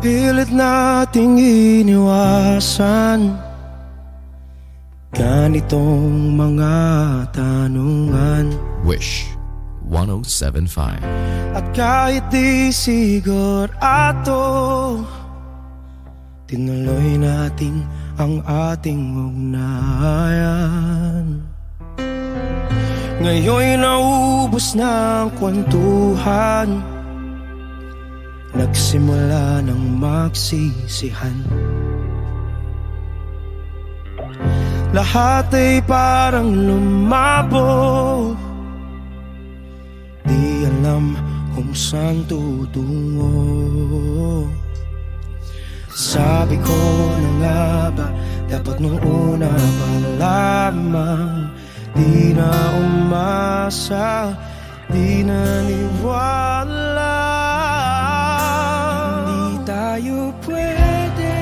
Pilit nating iniwasan ganitong mga tanungan. Wish 107.5. At kahit di sigurado, tinuloy natin ang ating ugnayan. Ngayon'y naubos na ang kwentuhan, nagsimula ng magsisihan. Lahat ay parang lumabo, di alam kung saan tutungo. Sabi ko na nga ba, dapat nung una pa lamang, di na umasa, di naniwala. Hindi tayo pwede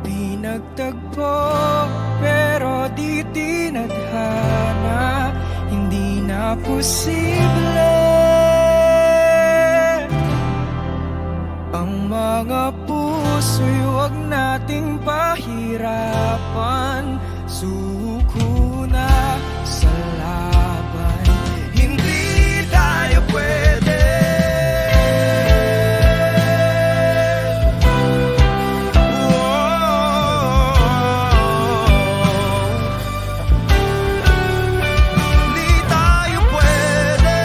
pinagtagpo, pero di tinadhana. Hindi na posible ang mga puso'y huwag nating pahirapan. Suko na sa laban, hindi tayo pwede. Hindi tayo pwede.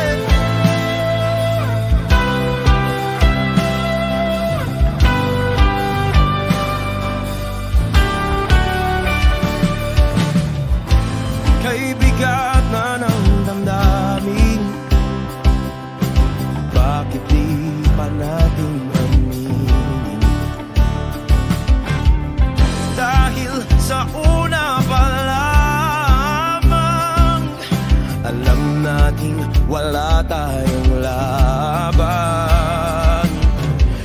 Kay bigat na ng damdamin, bakit di pa natin aminin? Dahil sa una pa lamang, alam nating wala tayong laban.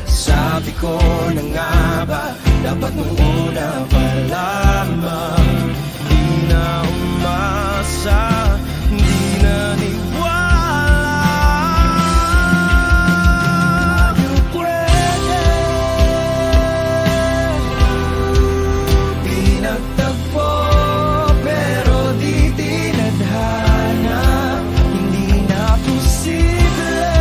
Sabi ko na nga ba, dapat nung una pa lamang, di na umasa, di naniwala. Tayo pwede pinagtagpo, pero di tinadhana. Hindi na posible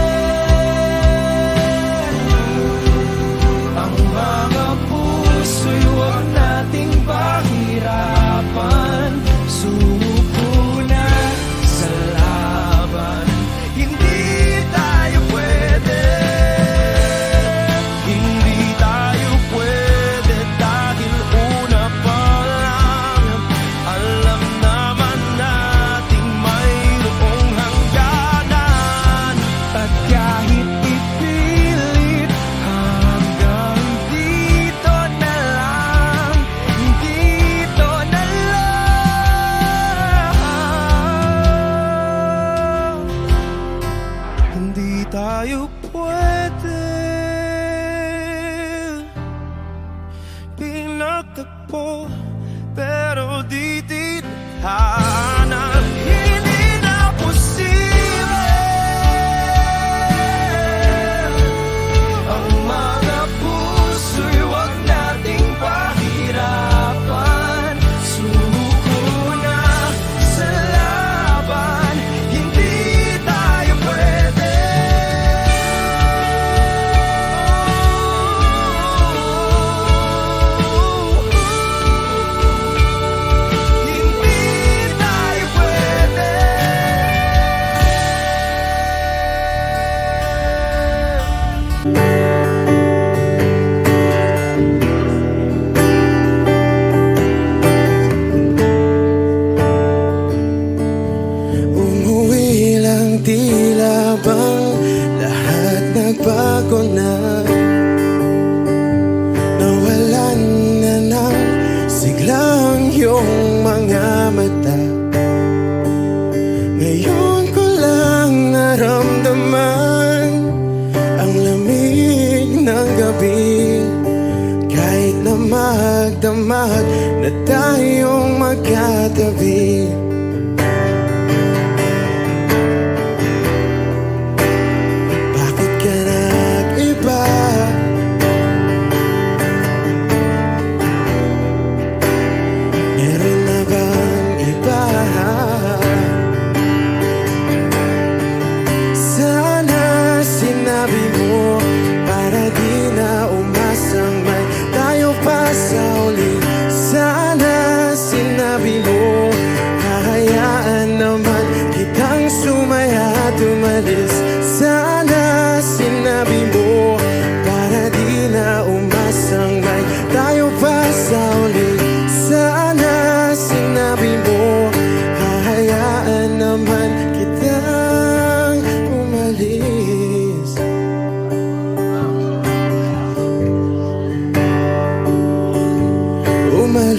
ang mga puso'y huwag nating pahirapan. Suko na sa laban, hindi tayo pwede. Hindi tayo pwede dahil una pa lang, alam naman nating mayroong hangganan. At kahit ipilit hanggang dito na lang, dito na lang, hindi tayo pwede pinagtagpo, pero di tinadhana. Hindi na posible ang mga puso'y huwag nating pahirapan. Suko na sa laban, hindi tayo pwede. Hindi tayo pwede. Umuwi lang, tila bang lahat nagbago na. Nawalan na ng siglang iyong mga mata. Ngayon ko lang naramdaman ang lamig ng gabi, kahit na magdamag na tayong magkatabi. Bakit ka na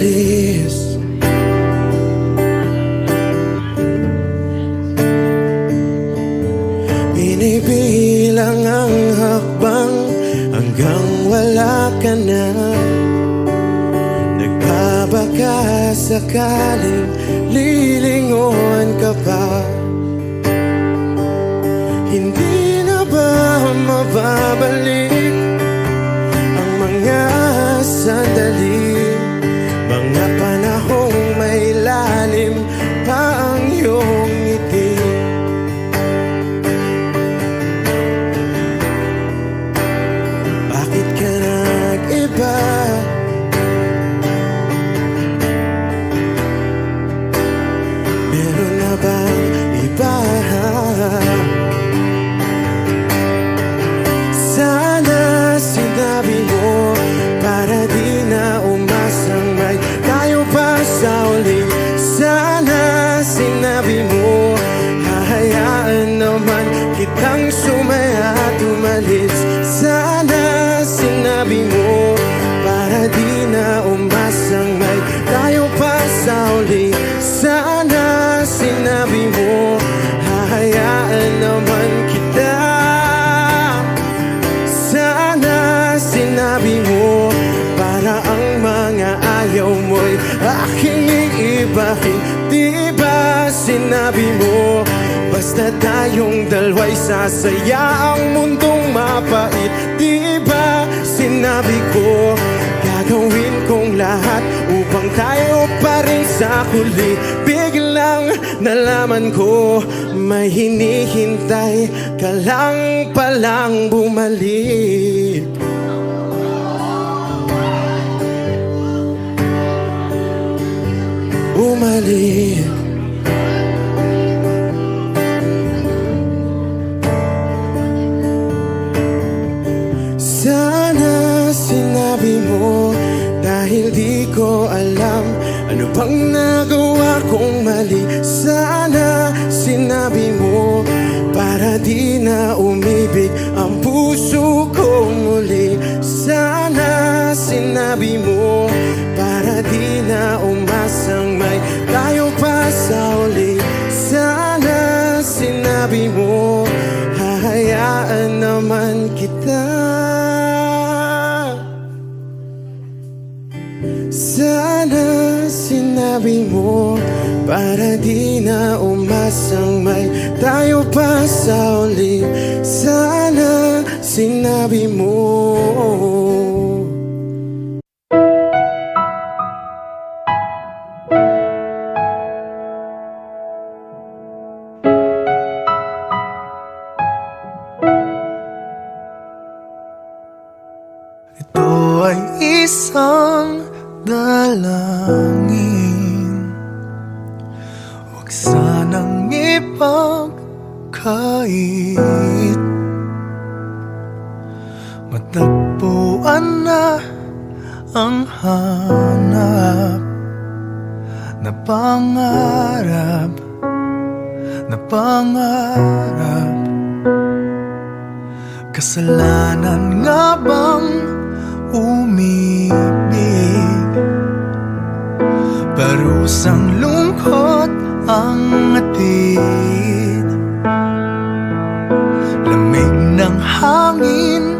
umalis. Binibilang ang hakbang hanggang wala ka na. Nagbabaka sakaling lilingon ka pa. Hindi na ba mababalik ang mga sandali, mga panahong may lalim pa ang iyong ngiti? Bakit ka nag-iba? Meron na bang iba? Sana sinabi mo para di na umasang may tayo pa sa uli. Sana sinabi mo hahayaan naman kitang sumaya at umalis. Sana sinabi mo para di na umasang may tayo pa sa uli. Sana sinabi mo hahayaan naman kita. Sana sinabi mo para ang mga ayaw mo'y aking iibahin. Di ba sinabi mo basta tayong dalawa'y sasaya ang mundong mapait? Di ba sinabi ko gagawin kong lahat upang tayo pa rin sa huli? Biglang nalaman ko may hinihintay ka lang palang bumalik. Bumalik. Sana sinabi mo dahil di ko alam ano bang nagawa kong mali. Sana sinabi mo para di na umibig ang puso ko muli. Sana sinabi mo para di na umasang may tayo pa sa uli. Sana sinabi mo hahayaan naman kita. Sana sinabi mo para di na umasang may tayo pa sa uli. Sana sinabi mo. Ito ay isang dalangin, huwag sanang ipagkait. Matagpuan na ang hanap na pangarap, na pangarap. Kasalanan nga bang umibig? Parusang lungkot ang atid. Lamig ng hangin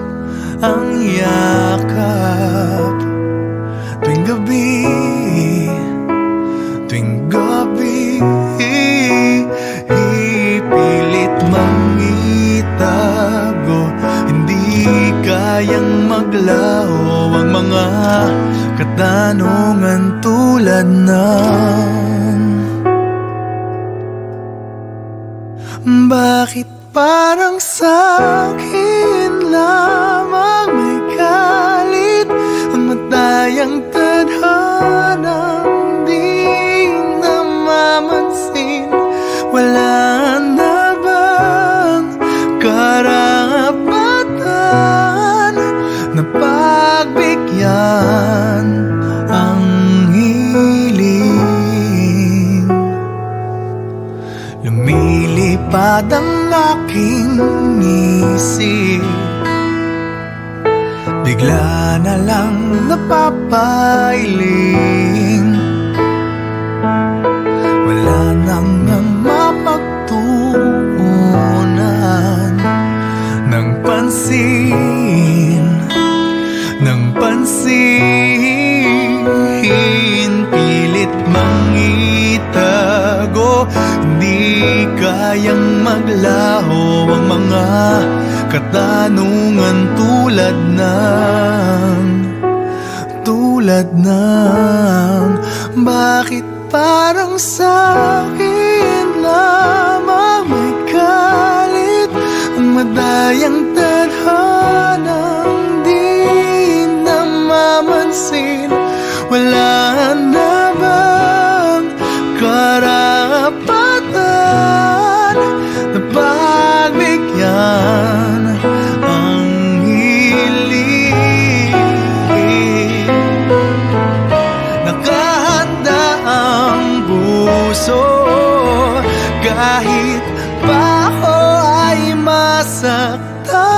ang yakap. Tuwing gabi, tuwing gabi, ipilit mangitago. Hindi kayang maglaho ang mga katanungan tulad ng bakit parang sa'kin lamang may galit ang matayang tadhanang di namamansin? Wala na bang karapatan na pagbigyan ang hiling? Lumilipad ang aking isip, bigla na lang napapailing. Di kayang maglaho ang mga katanungan tulad ng bakit parang sa'kin lamang may galit ang madayang tadhanang di namamansin. Wala na bang karapatan na pagbigyan ang hiling? Nakahanda ang puso kahit pa ako ay masaktan.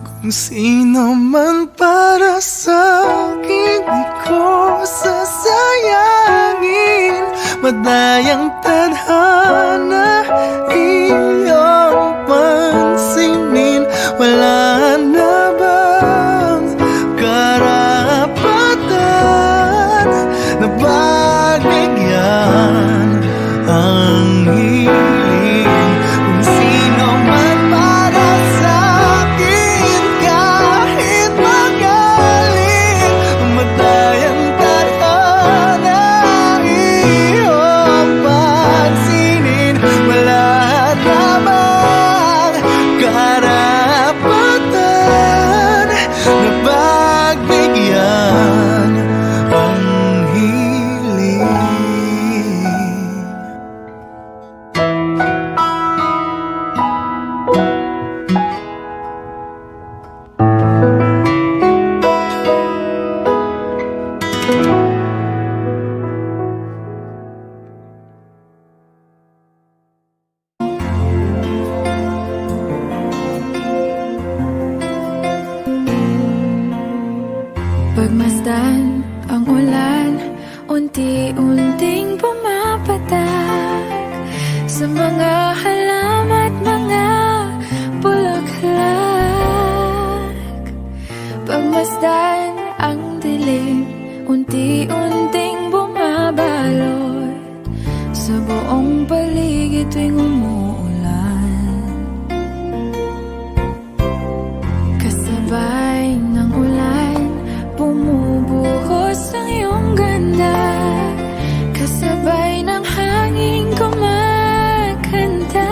Kung sino man para sa'kin, di ko sasayangin. Madayang tadhana iyong pansinin. Wala na bang karapatan na pagbigyan ang hiling? Kung sino man para sa'kin, kahit magaling, madayang tadhana iyong pansinin. Wala namang karapatan na pagbigyan ang hiling. Pagmasdan ang ulan, unti-unting pumapatak sa mga halaman at mga bulaklak. Pagmasdan ang dilim, unti-unting bumabalot sa buong paligid tuwing umuulan. Kasabay ng ulan, bumubuhos ang iyong ganda. Kasabay ng hangin kumakanta.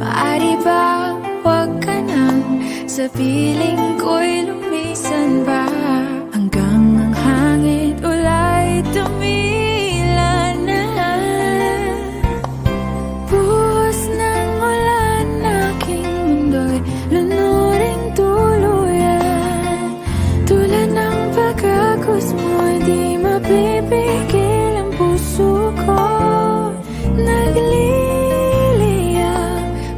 Maari ba huwag ka nang sa piling ko'y lumisan ba, hanggang ang hangin ulay tumila na. Buhos ng ulan, aking mundo'y lunuring tuluyan. Tulad ng pagkagos mo, di mapipigil ang puso ko. Nagliliyab,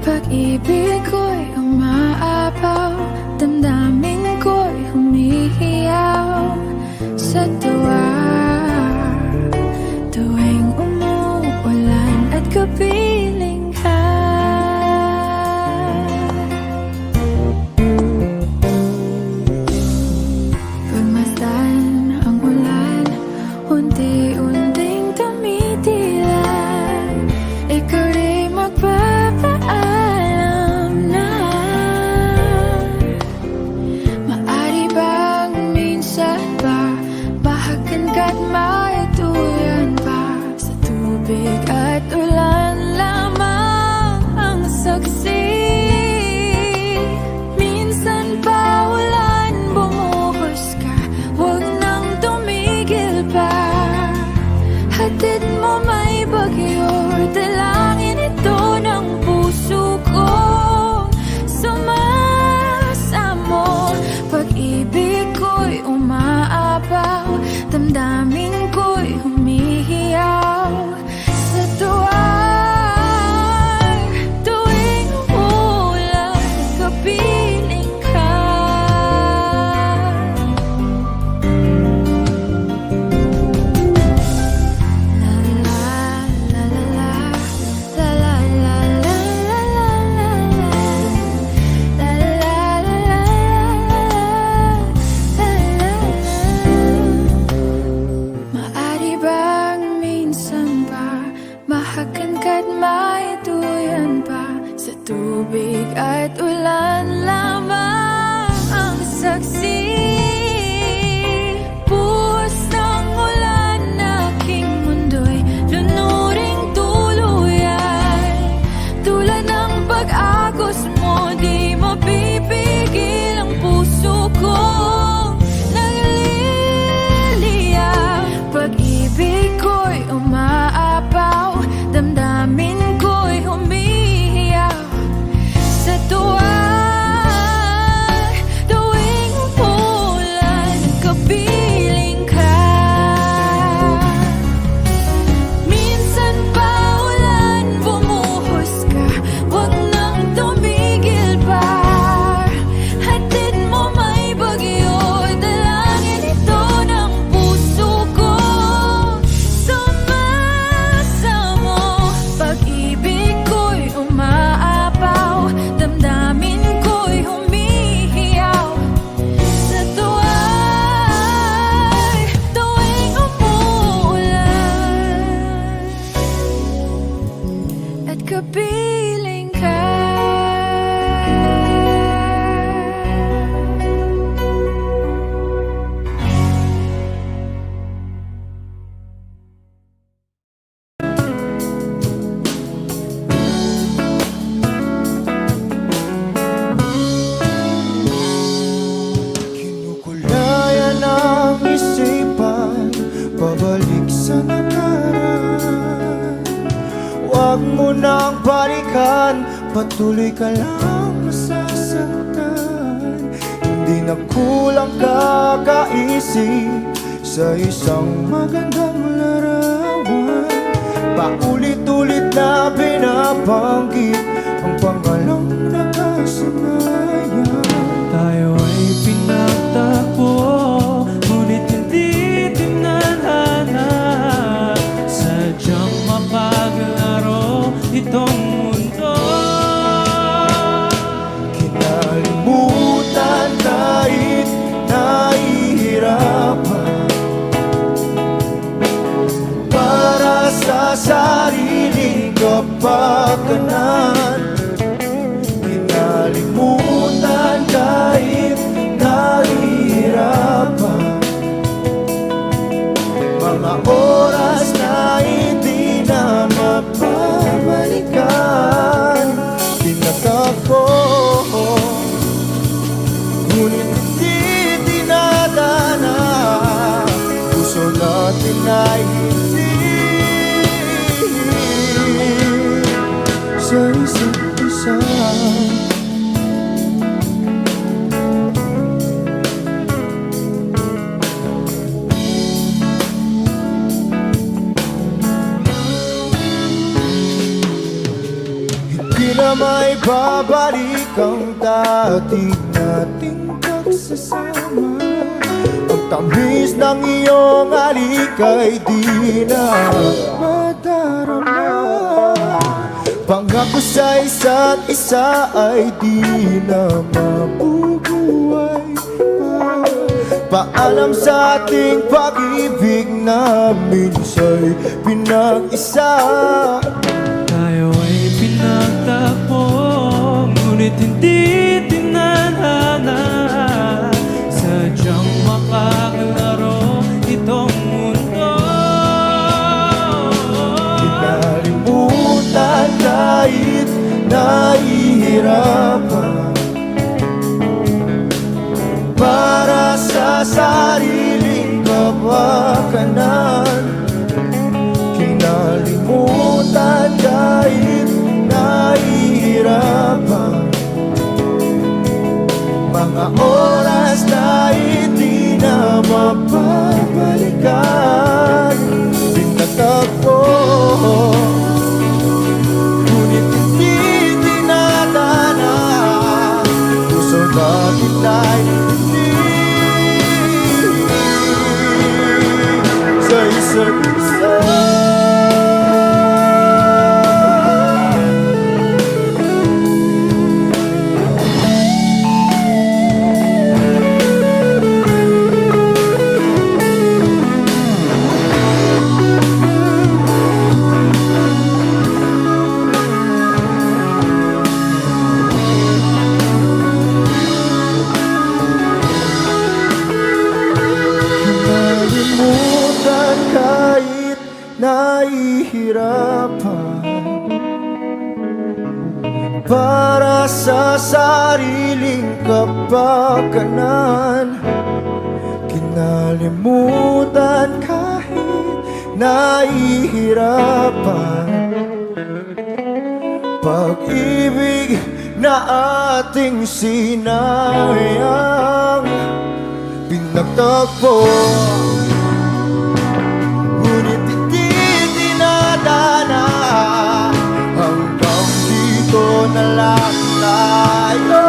pag-ibig ko'y umaapaw, damdamin ko'y humihiyaw sa tuwa. Tuwing umuulan at kapiling ka, pagmasdan ang ulan, unti-unting tumitilan. Ikaw rin magpapaalam na. Maari bang minsan ba bahagan ka't maituyan pa, sa tubig at ulan lamang ang saksi? Minsan pa ulan, bumuhos ka, huwag nang tumigil pa. Hatid mo may bagyo, dalangin ito ng puso ko. Sumasamo, pag-ibig ko'y umaapaw, damdamin ko'y humihiyaw sa tuwa. Tuwing umuulan, kapiling ka. La la la la la, la la la la la la la, la la la la la la la. Huwag mo nang balikan, patuloy ka lang masasaktan. Hindi na kulang kakaisip sa isang magandang larawan. Paulit-ulit na binabanggit ang pangalang nakasanayan. Tayo ay pinagtagpo, ngunit hindi tinadhana. Sadyang mapaglaro itong mundo. Kinalimutan kahit nahihirapan, para sa sariling kapakanan. Kinalimutan kahit nahihirapan, mga oras na hindi na mapabalikan. Tinatagpo, ngunit hindi tinadana. Puso natin ay hindi sa isa't isa. Hindi na may babalik ang dati nating pagsasama. Ang tamis ng iyong halik ay di na madarama. Pangako sa isa't isa ay di na mabubuhay pa. Paalam sa ating pag-ibig na minsa'y pinag-isa. Tayo ay pinagtagpo, ngunit hindi tinadhana. Sadyang makaglaro itong mundo. Kinalimutan kahit nahihirapan, para sa sariling kapakanan. Kinalimutan kahit nahihirapan, mga oras na hindi na mapabalikan. Pinatagpo, ngunit hindi tinadana. Puso natin ay hindi sa isa't isa. Kinalimutan kahit nahihirapan, para sa sariling kapakanan. Kinalimutan kahit nahihirapan, pag-ibig na ating sinayang. Pinagtagpo, ngunit hindi tinadana. Hanggang dito na lang tayo.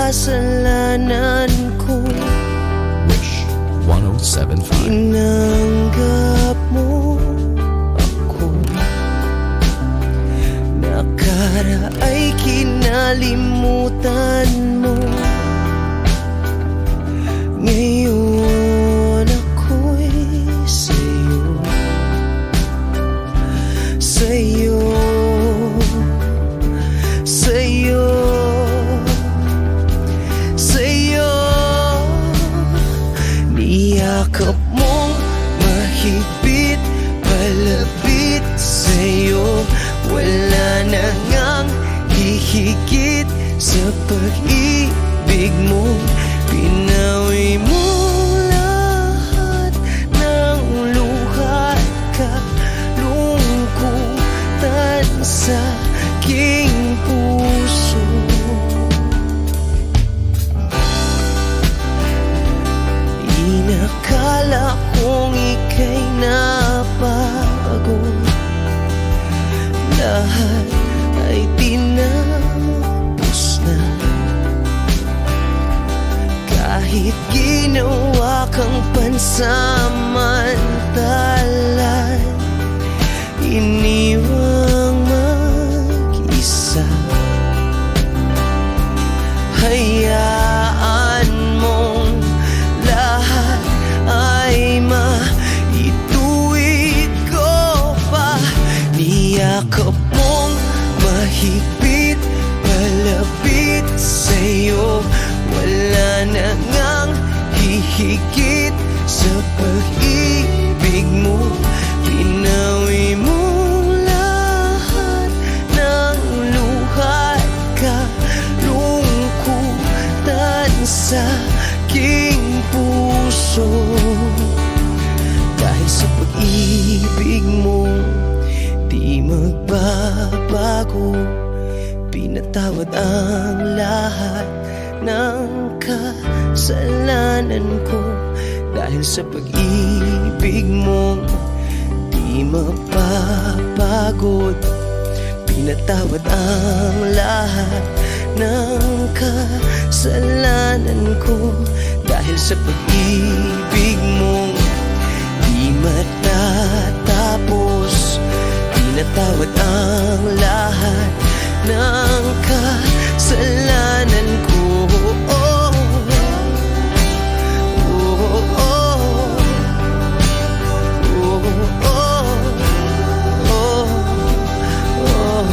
kasalanan ko. Wish 1075. Tinanggap mo ako. Nakaraay kinalimutan mo. Ngayon ako'y sa'yo. Sa'yo. Sa'yo. Sa'yo. Niyakap mong mahigpit, palapit sa'yo. Wala na ngang hihigit sa pag-ibig mo. Pinawi mo lahat ng luha at kalungkutan sa aking puso. Inakala kong ika'y nabago. Lahat ay tinapos na. Kahit ginawa kang pansamantalan, iniwang mag-isa. Hayaan mong lahat ay maituwid ko pa. Niyakap mong mahigpit, palapit sa'yo. Wala na ngang hihigit sa pag-ibig mo. Pinawi mo lahat ng luha at kalungkutan sa aking puso. Dahil sa pag-ibig mo, di magbabago. Pinatawad ang lahat ng kasalanan ko. Dahil sa pag-ibig mo, di mapapagod. Pinatawad ang lahat ng kasalanan ko. Dahil sa pag-ibig mo, di matatapos. Pinatawad ang lahat ng kasalanan ko. Oh, oh, oh, oh, oh, oh, oh.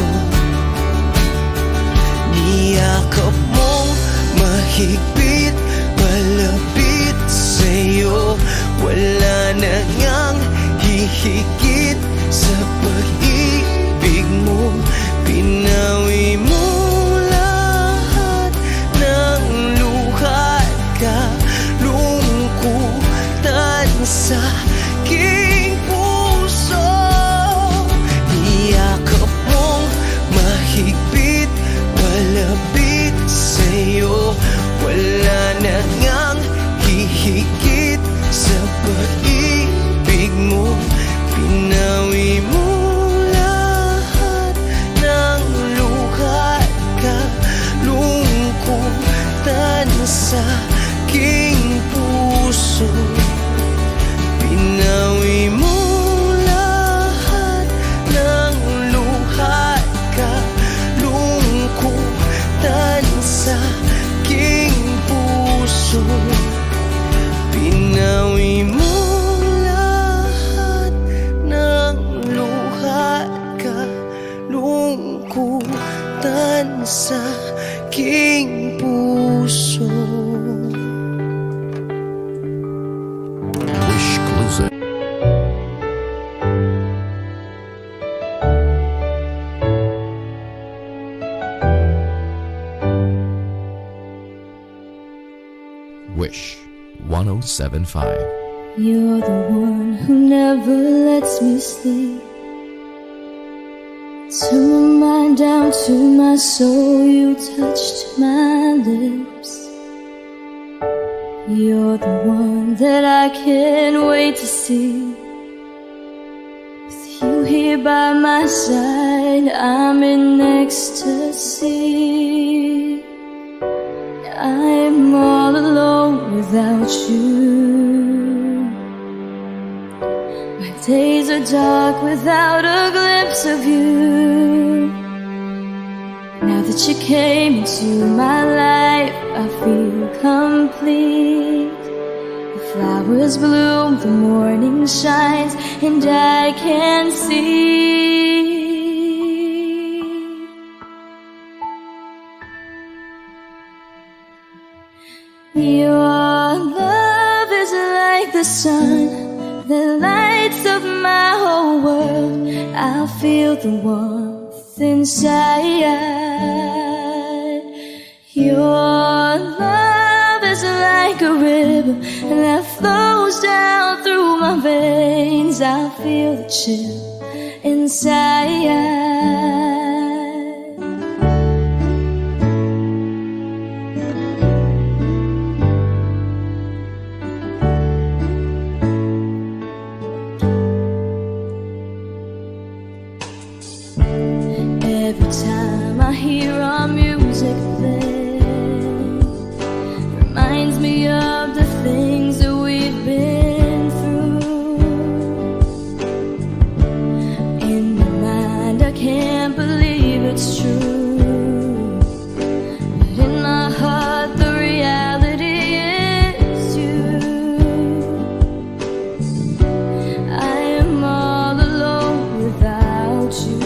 Niyakap mong mahigpit, palapit sa'yo. Wala na ngang hihigit sa pag-ibig mo. Pinawi mo lahat ng luha at kalungkutan sa aking puso. Niyakap mong mahigpit, palapit sa'yo. Wala na ngang hihigit sa pag-ibig mo. Pinawi mo sa aking puso. Pinawi mo lahat ng luha at kalungkutan sa aking puso. Pinawi mo lahat ng luha at kalungkutan sa aking puso. Wish closer. Wish 1075. You're the one who never lets me sleep. Turn my mind down to my soul, you touched my lips. You're the one that I can't wait to see. With you here by my side, I'm in ecstasy. without you. My days are dark without a glimpse of you. Now that you came into my life, I feel complete. The flowers bloom, the morning shines, and I can see. Your love is like the sun that lights up my whole world. I feel the warmth inside. Your love is like a river that flows down through my veins. I feel the chill inside. Every time I hear our music play, reminds me of the things that we've been through. In my mind I can't believe it's true, but in my heart the reality is you. I am all alone without you.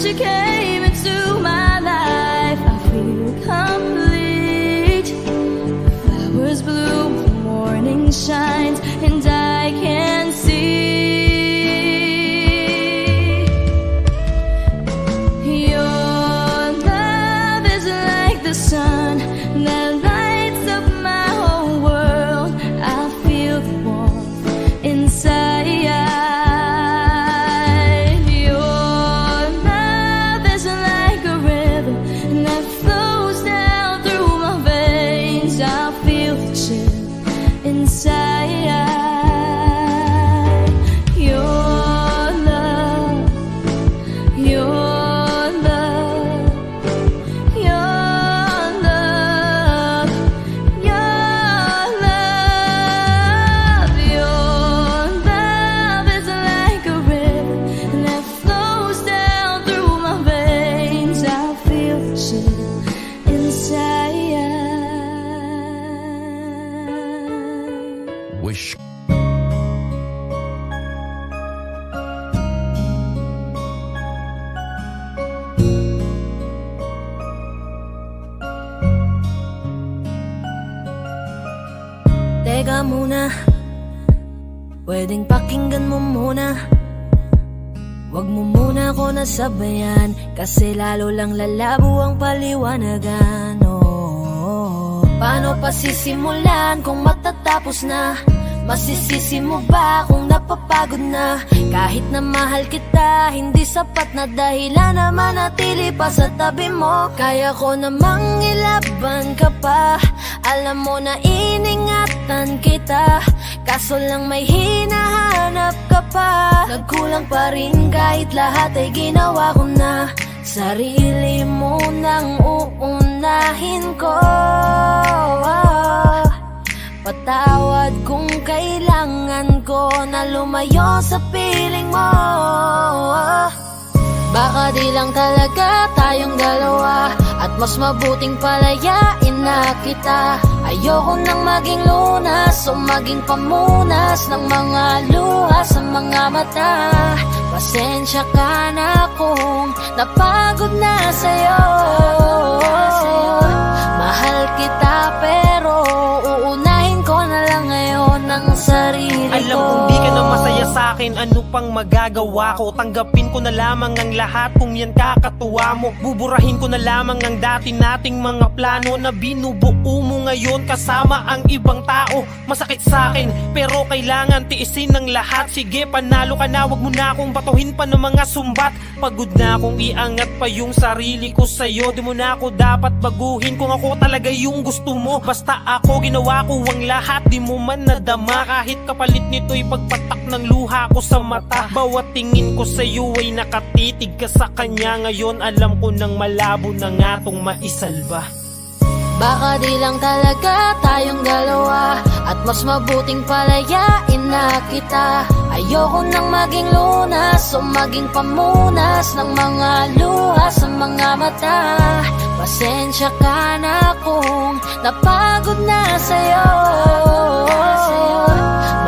You came into my life, I feel complete. The flowers bloom, the morning shines, and I can see. Your love is like the sun that lights up my whole world. I feel the warmth inside. Wish. Teka muna, pwedeng pakinggan mo muna. Wag mo muna ako nasabayan, kasi lalo lang lalabo ang paliwanagan. Paano pa sisimulan kung matatapos na? Masisisi mo ba kung napapagod na? Kahit na mahal kita, hindi sapat na dahilan na manatili pa sa tabi mo. Kaya ko namang ilaban ka pa, alam mo na iningatan kita, kaso lang may hinahanap ka pa. Nagkulang pa rin kahit lahat ay ginawa ko na. Sarili mo nang uunahin ko. Patawad kung kailangan ko na lumayo sa piling mo. Baka di lang talaga tayong dalawa, at mas mabuting palayain na kita. Ayoko nang maging lunas o maging pamunas ng mga luha sa mga mata. Pasensya ka na kung napagod na sa'yo. Mahal kita pero uunahin ko na lang ngayon ang sarili ko. Alam kong di ka na masaya sa'kin, ano pang magagawa ko? Tanggapin ko na lamang ang lahat kung yan kakatuwa mo. Buburahin ko na lamang ang dati nating mga plano na binubuo mo ngayon kasama ang ibang tao. Masakit sa'kin pero kailangan tiisin ng lahat. Sige, panalo ka na, wag mo na akong batuhin pa ng mga sumbat. Pagod na akong iangat pa yung sarili ko sa'yo. Di mo na ako dapat baguhin kung ako talaga yung gusto mo. Basta ako ginawa ko ang lahat, di mo man nadama. Kahit kapalit nito'y pagpatak ng luha ko sa mata. Bawat tingin ko sa'yo ay nakatitig ka sa kanya. Ngayon alam ko nang malabo na nga tong maisalba. Baka di lang talaga tayong dalawa, at mas mabuting palayain na kita. Ayoko nang maging lunas o maging pamunas ng mga luha sa mga mata. Pasensya ka na kung napagod na sa'yo.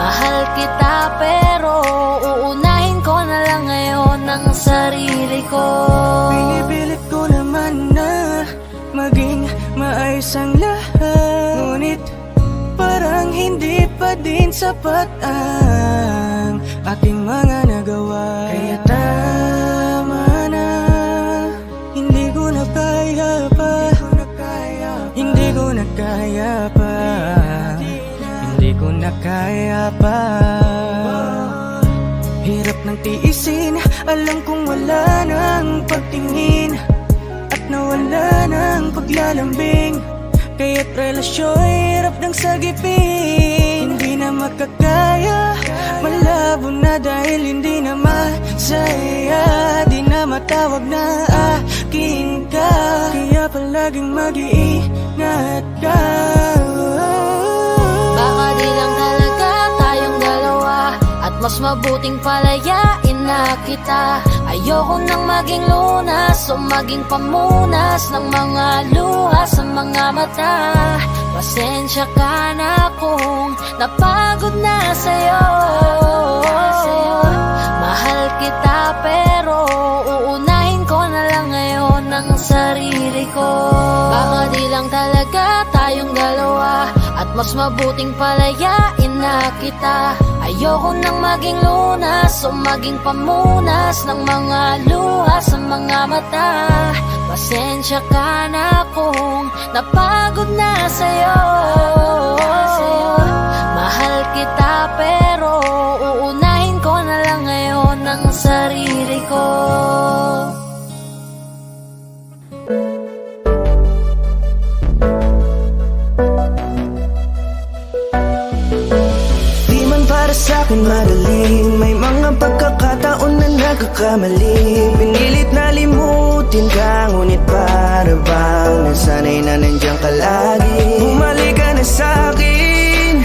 Mahal kita pero uunahin ko na lang ngayon ang sarili ko. Pinipilit ko naman na maging maayos ang lahat, ngunit parang hindi pa din sapat ang aking mga nagawa. Kaya tama na, hindi ko na kaya pa, hindi ko na kaya pa, hindi ko na kaya pa. Hirap ng tiisin, alam kong wala nang pagtingin at nawala ng paglalambing. Kaya't relasyon hirap ng sagipin. Hindi na makakaya, malabo na dahil hindi na masaya. Di na matawag na akin ka, kaya palaging mag-iingat ka. Baka di lang talaga tayong dalawa, at mas mabuting palayain na kita. Ayoko nang maging lunas o maging pamunas ng mga luha sa mga mata. Pasensya ka na kung napagod na sa'yo. Mahal kita pero uunahin ko na lang ngayon ang sarili ko. Baka di lang talaga tayong dalawa, at mas mabuting palayain na kita. Ayoko nang maging lunas o maging pamunas ng mga luha sa mga mata. Pasensya ka na kung napagod na sa'yo. Mahal kita pero uunahin ko na lang ngayon ang sarili ko. Sa'kin magaling, may mga pagkakataon na nagkakamali. Pinilit na limutin ka, ngunit para bang nasanay na nandiyan ka lagi. Bumalik ka na sa'kin,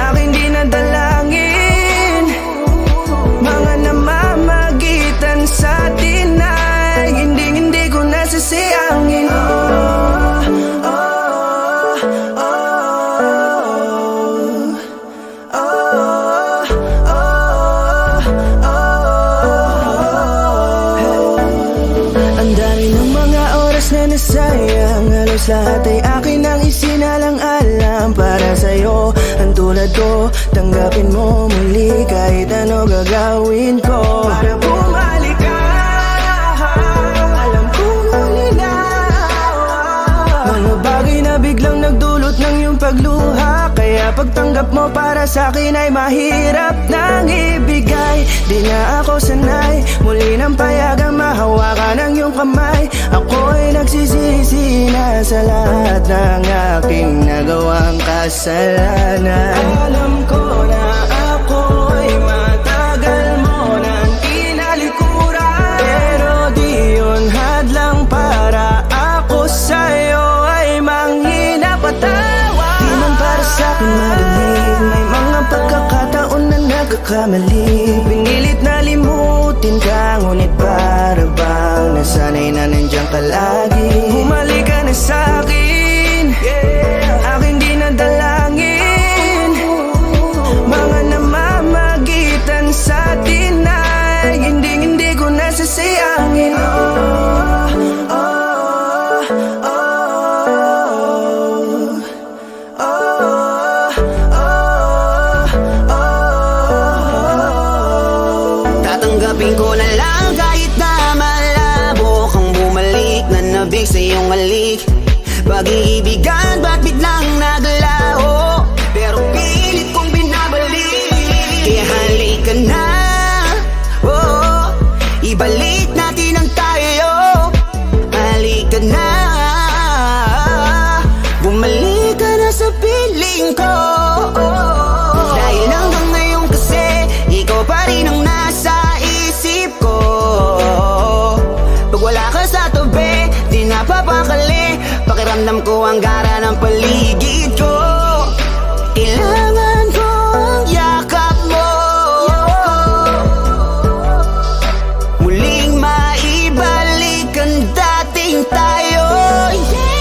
aking di nadalangin. Mga namamagitan sa atin ay hindi ko nasasayangin. Sayang, halos lahat ay akin ang isinalang-alam para sa'yo. Ang tulad ko, tanggapin mo muli kahit ano gagawin ko para bumalik ka. Alam kong ulinaw mga bagay na biglang nagdulot ng iyong pagluha. Kaya pagtanggap mo para sa'kin ay mahirap nang ibigay. Di na ako sanay, muli nang payagang mahawakan ang iyong kamay. Ako'y nagsisisi na sa lahat ng aking nagawang kasalanan. Alam ko na ako'y matagal mo nang tinalikuran, pero di yun hadlang para ako sa'yo ay manghina patawa. Di man para sa'kin magaling, may mga pagkakataon na nagkakamali. Pinilit na limutin ka, ngunit para bang nasanay na nandiyan ka lagi. Bumalik ka na sa'kin, aking di nadalangin. Mga namamagitan sa atin ay hindi ko nasasayangin. Tatanggapin ko na lang kahit na malabo kang bumalik na nabig sa iyong halik. Pag-iibigan ba't biglang naglaho, pero pilit kong binabalik. Kaya halika na, oh, ibalik natin ang tayo. Halika na, bumalik ka na sa piling ko. Dahil hanggang ngayon kasi ikaw pa Ramdam ko ang gara ng paligid ko. Kailangan ko ang yakap mo. Muling maibalik ang dating tayo.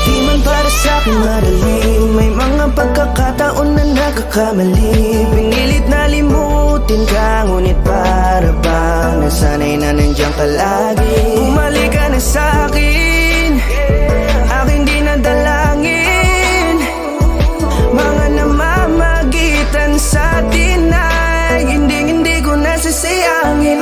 Di man para sa'kin madali, may mga pagkakataon na nagkakamali. Pinilit na limutin ka, ngunit para bang nasanay na nandiyan ka lagi. Bumalik ka na sa'kin, aking di nadalangin. Mga namamagitan sa atin ay hindi ko nasasayangin.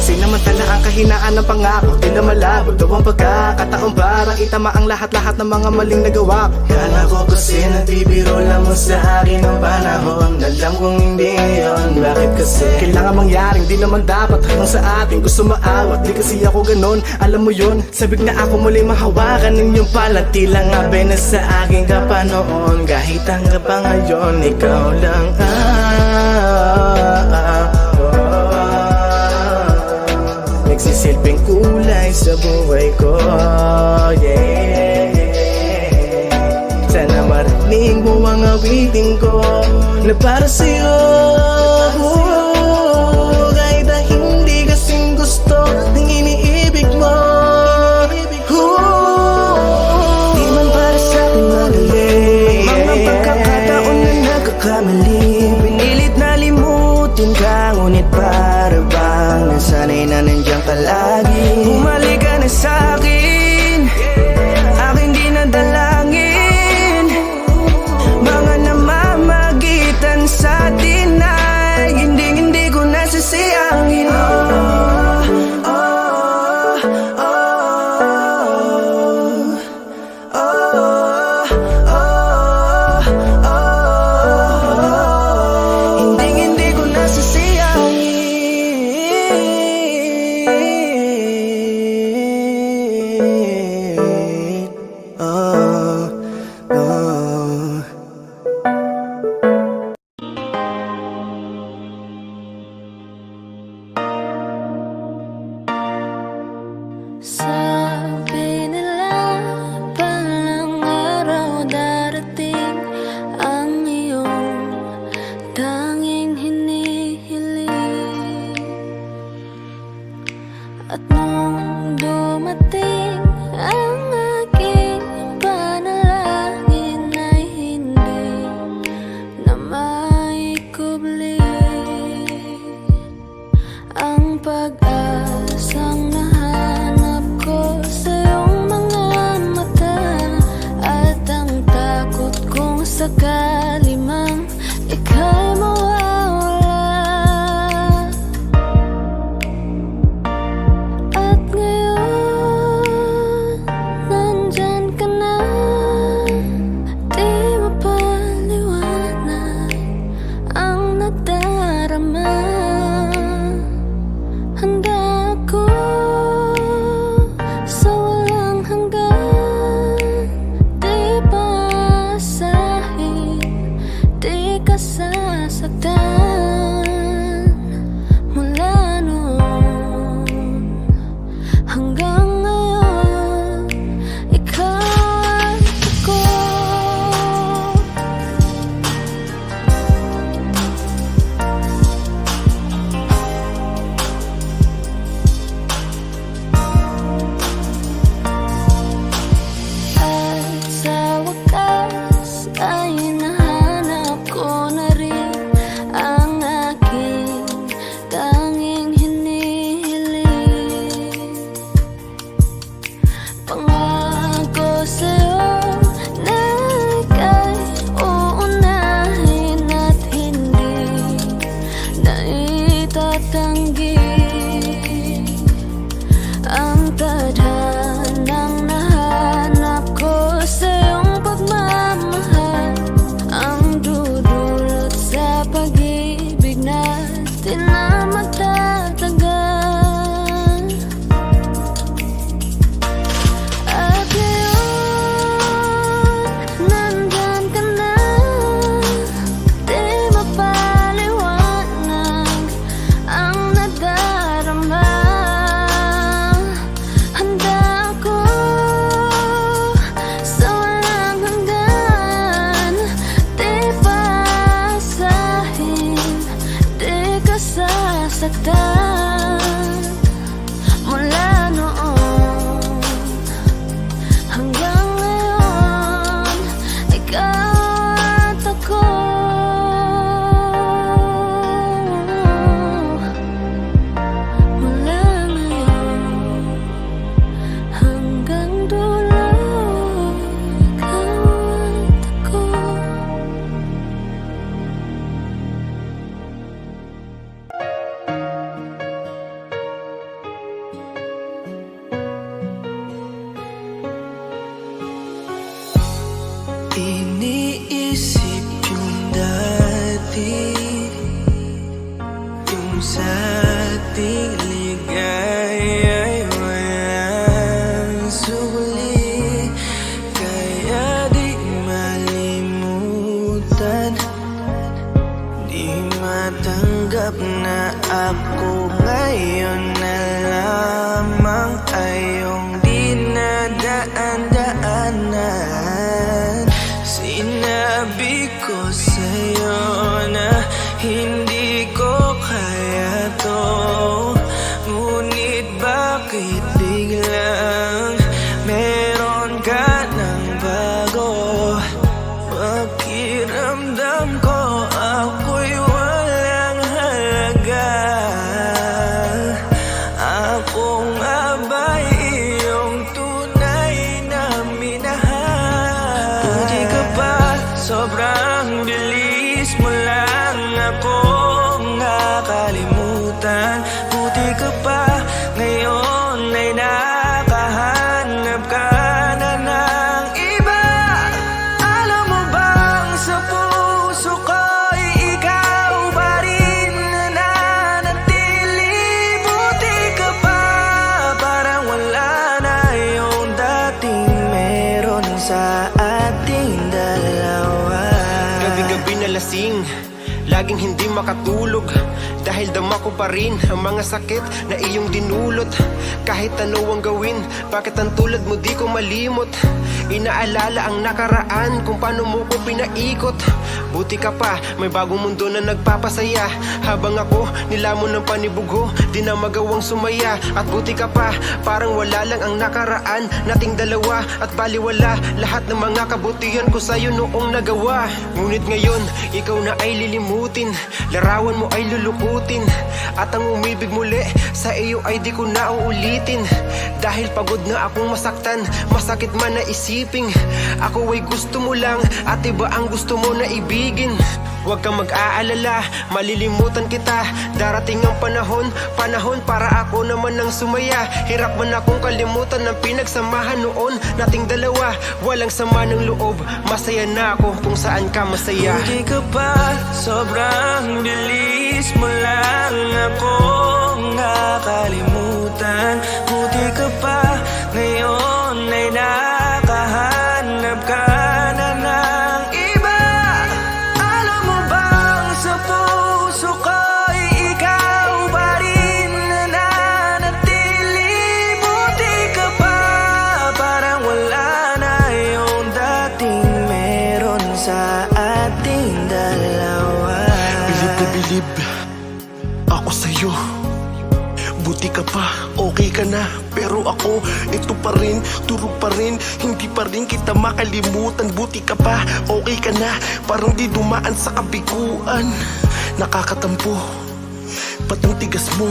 Sinamantala ang kahinaan ng pangako, di na malabo daw ang pagkakataon para itama ang lahat-lahat ng mga maling nagawa ko. Kala ko kasi nabibiro lang mo sa akin ang panahon. Alam kong hindi yun, bakit kasi kailangan mangyaring di naman dapat hanggang sa atin gusto maawat. Di kasi ako ganon, alam mo yun. Sabik na ako muli mahawakan ninyong palat. Tila nga na sa akin ka pa noon. Kahit hanggang pa ngayon, ikaw lang nagsisilbing kulay sa buhay ko, yeah. Sana marinig mo ang awitin ko na para sa'yo. Kahit na hindi kasing gusto ng iniibig mo. Di man para sa'kin madali, mga pagkakataon na nagkakamali. Pinilit na limutin ka, ngunit para bang nasanay na nandiyan ka lagi. Bumalik ka na sa'kin, aking di nadalangin. Mga namamagitan sa atin ay hindi ko nasasayangin. Hindi ko nasasayangin. Sabi nila palang araw darating ang iyong tanging hinihiling. At nung dumating ang aking panalangin ay hindi na maikubli ang pag-asang nahanap ko sa iyong mga mata. At ang takot kong sakali mang ika'y mawawala. At ngayon, nandyan ka na, di mapaliwanag ang nadarama. Handa ako sa walang hanggan, di paasahin, di ka sasaktan. Mula noon hanggang ngayon, ikaw at ako. At sa wakas ay nahanap ko na rin ang aking nasaktan mula noon hanggang ngayon. Ikaw at ako, mula ngayon hanggang dulo. Ikaw at ako. Iniisip yung dati, yung sa ating ligaya'y walang suli. Kaya di malimutan, di matanggap na ako ngayon na lamang ay yung dinadaan-daanan. Sinabi ko sa'yo na hindi ko kaya to, ngunit bakit biglang meron ka ng bago? Pakiramdam ko ako'y walang halaga. Ako nga ba'y iyong tunay na minahal? Buti ka pa, sobrang bilis mo lang akong nakalimutan. Buti ka pa, ngayon ay nakahanap ka na ng iba. Alam mo bang sa puso ko'y ikaw pa rin nananatili? Buti ka pa, parang wala na yung dating meron sa ating dalawa. Gabi-gabi na lasing, laging hindi makatulog, dahil dama ko pa rin ang mga sakit na iyong dinulot. Kahit ano ang gawin, bakit ang tulad mo di ko malimot? Inaalala ang nakaraan, kung paano mo ko pinaikot. Buti ka pa, may bagong mundo na nagpapasaya, habang ako nilamon ng panibugho, di na magawang sumaya. At buti ka pa, parang wala lang ang nakaraan nating dalawa, at baliwala lahat ng mga kabutihan ko sa'yo noong nagawa. Ngunit ngayon, ikaw na ay lilimutin, larawan mo ay lulukutin, at ang umibig muli sa iyo ay di ko na uulitin. Dahil pagod na akong masaktan, masakit man na isiping ako ay gusto mo lang at iba ang gusto mo na ibigin. Huwag kang mag-aalala, malilimutan kita. Darating ang panahon para ako naman ang sumaya. Hirap man akong kalimutan ng pinagsamahan noon nating dalawa. Walang sama ng loob, masaya na ako kung saan ka masaya. Buti ka pa, sobrang bilis mo lang akong nakalimutan. Buti ka pa, ngayon ay nakahanap ka na ng iba. Alam mo bang sa puso ko'y ikaw pa rin nananatili? Buti ka pa, parang wala na yung dating meron sa ating dalawa. Bilib na bilib ako sa'yo. Buti ka pa, okay ka na. Pero ako, ito pa rin, turo pa rin, hindi pa rin kita makalimutan. Buti ka pa, okay ka na, parang di dumaan sa kabiguan. Nakakatampo, ba't ang tigas mo?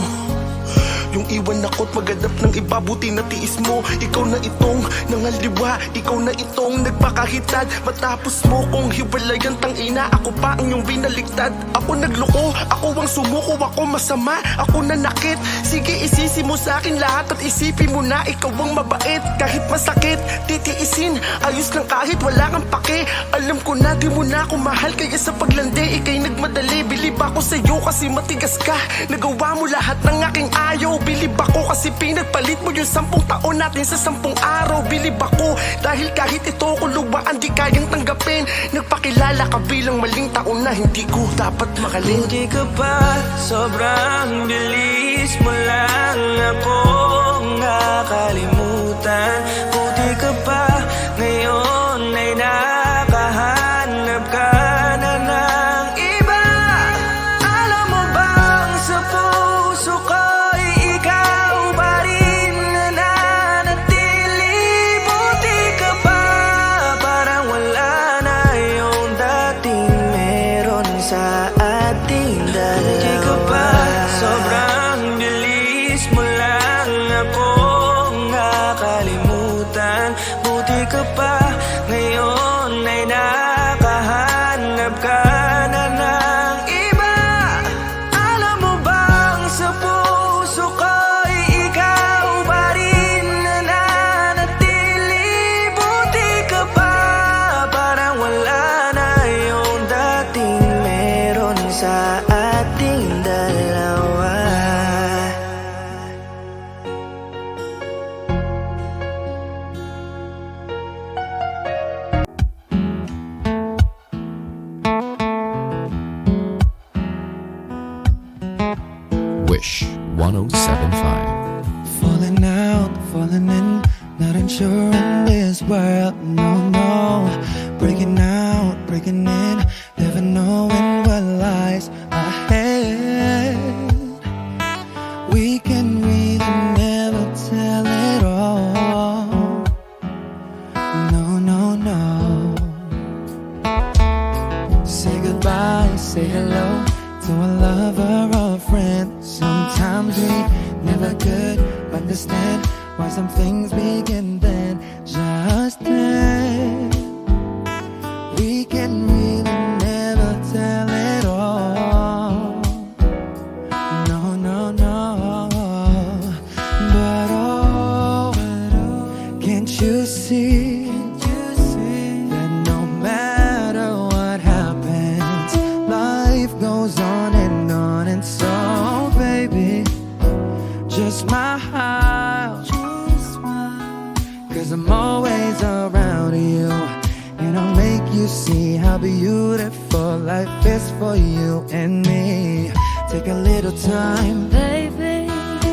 Yung iwan ako't maghanap ng iba, buti na tiis mo. Ikaw na itong nangaliwa, ikaw na itong nagpakahitad. Matapos mo kong hiwalayan, tangina, ako pa ang iyong binaligtad. Ako nagloko, ako ang sumuko, ako masama, ako nanakit. Sige, isisi mo sa akin lahat at isipin mo na ikaw ang mabait. Kahit masakit, titiisin, ayos lang kahit wala kang pake. Alam ko na di mo na ako mahal, kaya sa paglandi ikay nagmadali. Bilib ako sa'yo kasi matigas ka, nagawa mo lahat ng aking ayaw. Bilib ako kasi pinagpalit mo yung 10 taon natin sa 10 araw. Bilib ako dahil kahit ito ko luwaan di kayang tanggapin. Nagpakilala ka bilang maling taon na hindi ko dapat makalin. Buti ka pa, sobrang bilis mo lang akong nakalimutan. Buti ka pa, ngayon ay nakahanap ka na ng iba. Alam mo bang sa puso sa ating dalawa. Wish 1075. Falling out, falling in, not unsure in this world, no, no. Breaking out, breaking in, never knowing what lies ahead. We can really never tell it all. No, no, no. Say goodbye, say hello to a lover or a friend. Sometimes we never could understand why some things begin then, just then. We can really never tell it all. No, no, no. But oh, can't you see that no matter what happens, life goes on and on, and so baby, just smile, cause I'm always around you, and I'll make you see how beautiful life is for you and me. Take a little time, Baby,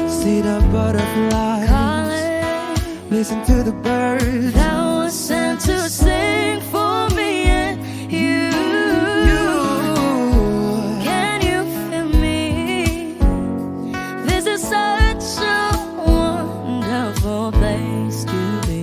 see the butterflies, calling, listen to the birds that was sent to sing for me and you. Can you feel me? This is such a wonderful place to be.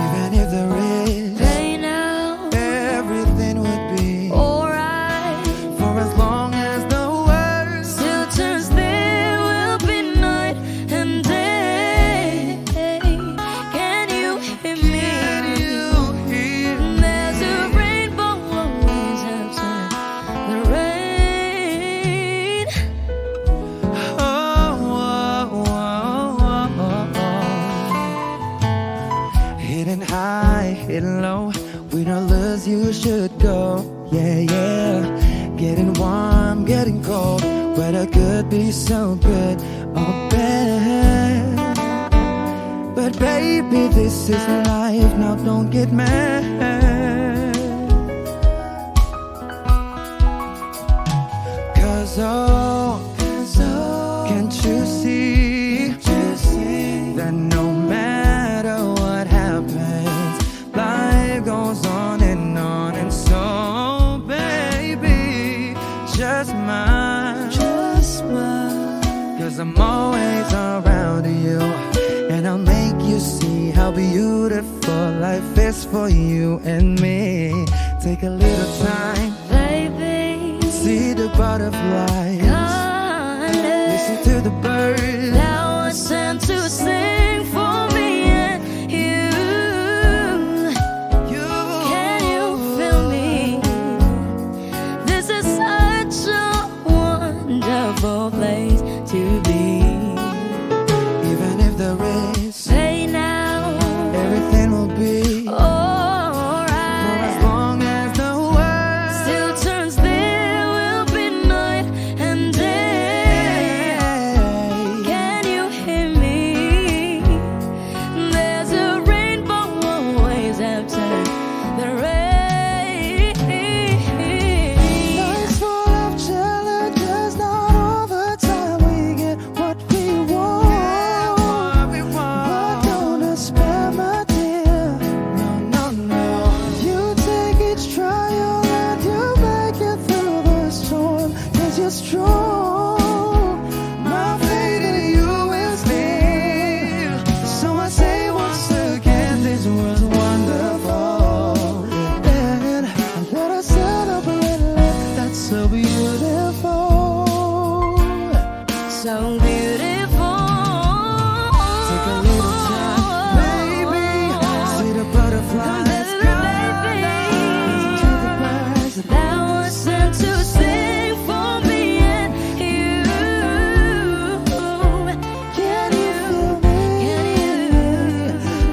Even if there is Hey now, everything would be alright. for as long as the world Still turns there will be night and day. Can you hear me? There's a rainbow always outside the rain. Hidden high, hidden low, with our lures you should go. Yeah, yeah. Getting warm, getting cold, weather could be so good or bad. But baby, this is life, now don't get mad. Cause oh, can't you see that no matter what happens, life goes on, and so baby, just smile, cause I'm always around you, and I'll make you see how beautiful life is for you and me. Take a little time, Baby, see the butterflies, listen to the birds that was sent to sing for me and you. Can you feel me? This is such a wonderful place to be. Even if there is Hey now, everything will be for alright. as long as the world Still turns there will be night and day. Can you hear me? There's a rainbow always after the rain. Life's full of challenges, not all the time we get what we want. But don't despair, my dear. No, no, no. You take each trial and you make it through the storm, cause you're strong. My faith in you is near. So I say once again, this was wonderful. And let us celebrate life that's so beautiful. So beautiful. Take a little time, baby. See the butterflies. Listen to the birds. That was sent to sing for me and you. Can you feel me?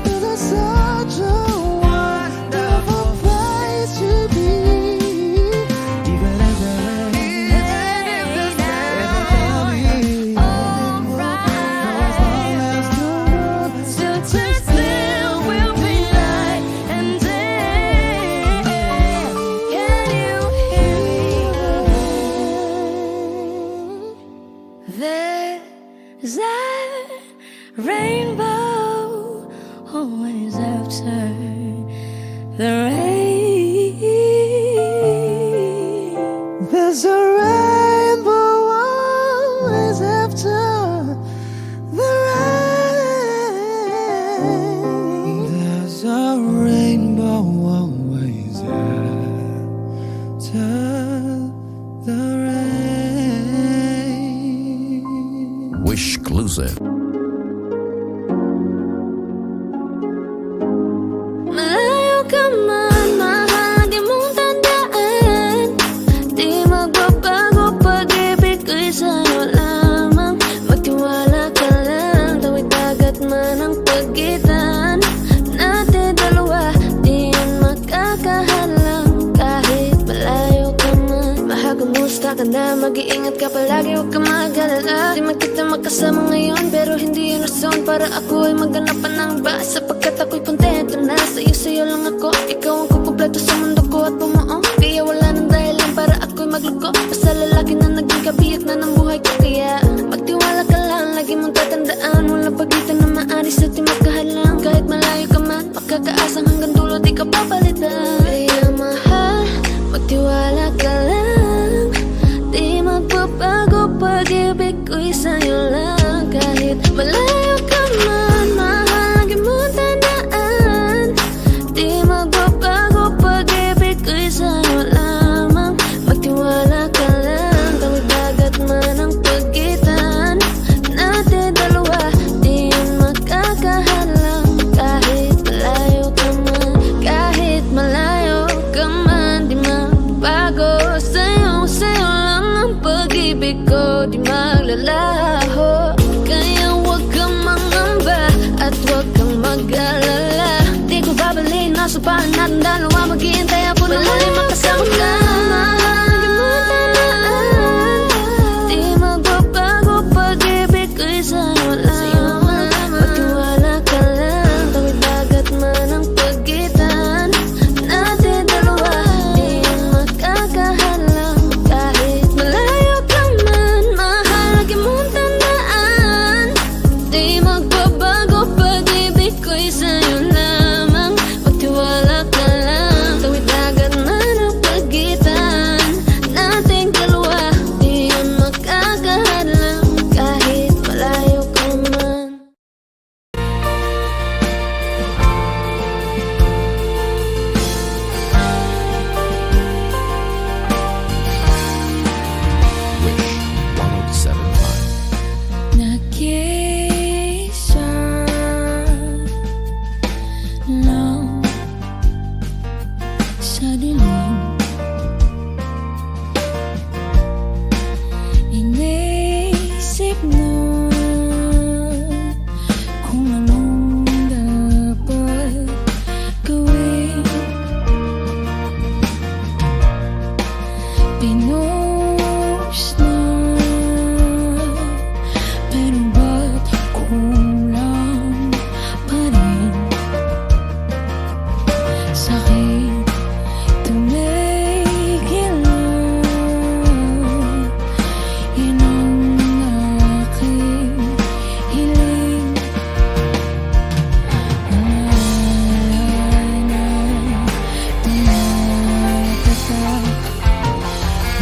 This is such a wonderful place to be. Even as there that rainbow always after the rain? There's a rainbow always after the rain. There's a rainbow always after the rain. Wish exclusive. Malayo ka man, mahal mong tandaan. Di magbabago pag-ibig ko'y sa'yo lamang. Magtiwala ka lang, tawid dagat man ang pagitan natin dalawa, di yan makakahalang. Kahit malayo ka man, mahal kumusta ka na, mag-iingat ka palagi, huwag ka mag-alala. Di man kita magkasama ngayon, pero hindi yun rason para ako ay maganapan ng iba. Sapagkat ako'y kontento na sa'yo lang ako. Ikaw ang kukumpleto sa mundo ko at bumuo. Kaya wala nang dahilan para ako'y magluko. Basta lalaki na naging kabiyak na ng buhay ko. Kaya magtiwala ka lang, lagi mong tatandaan, walang pagitan na maaris at di magkahalang. Kahit malayo ka man, makakaasang hanggang dulo di ka papalitan. Kaya mahal, magtiwala ka lang. Di magbabago pag-ibig ko'y sa'yo lang. Kahit malayo ka man, mahal, lagi mong tandaan. Di magbabago pag-ibig ko'y sa'yo lamang. Magtiwala ka lang, tawid dagat man ang pagitan natin dalawa, di yan makakahalang. Kahit malayo ka man, kahit malayo ka man, di magbago. Sa'yo lang ang pag-ibig ko, di maglalaho. Kaya huwag kang mangamba at huwag kang mag-alala. Di ko babalik, nasa palan natin dalawa, maghihintay ako na muli makasama ka. Di magbabago pag-ibig ko'y sa'yo lamang. Magtiwala ka lang, tawid dagat man ang pagitan natin dalawa, di yan makakahalang. Kahit malayo ka man, mahal, lagi mong tandaan. Di magbabago pag-ibig ko'y sa'yo lamang. Magtiwala ka lang, tawid dagat man ang pagitan nating dalawa, di yan makakahalang. Kahit malayo ka man. Wish 1075. Nag-iisa lang sa dilim, inisip na kung anong dapat gawin. Pinost na, pero ba't kulang pa rin? Sakit tumigil na, yun ang aking hiling. Wala na tumatatak,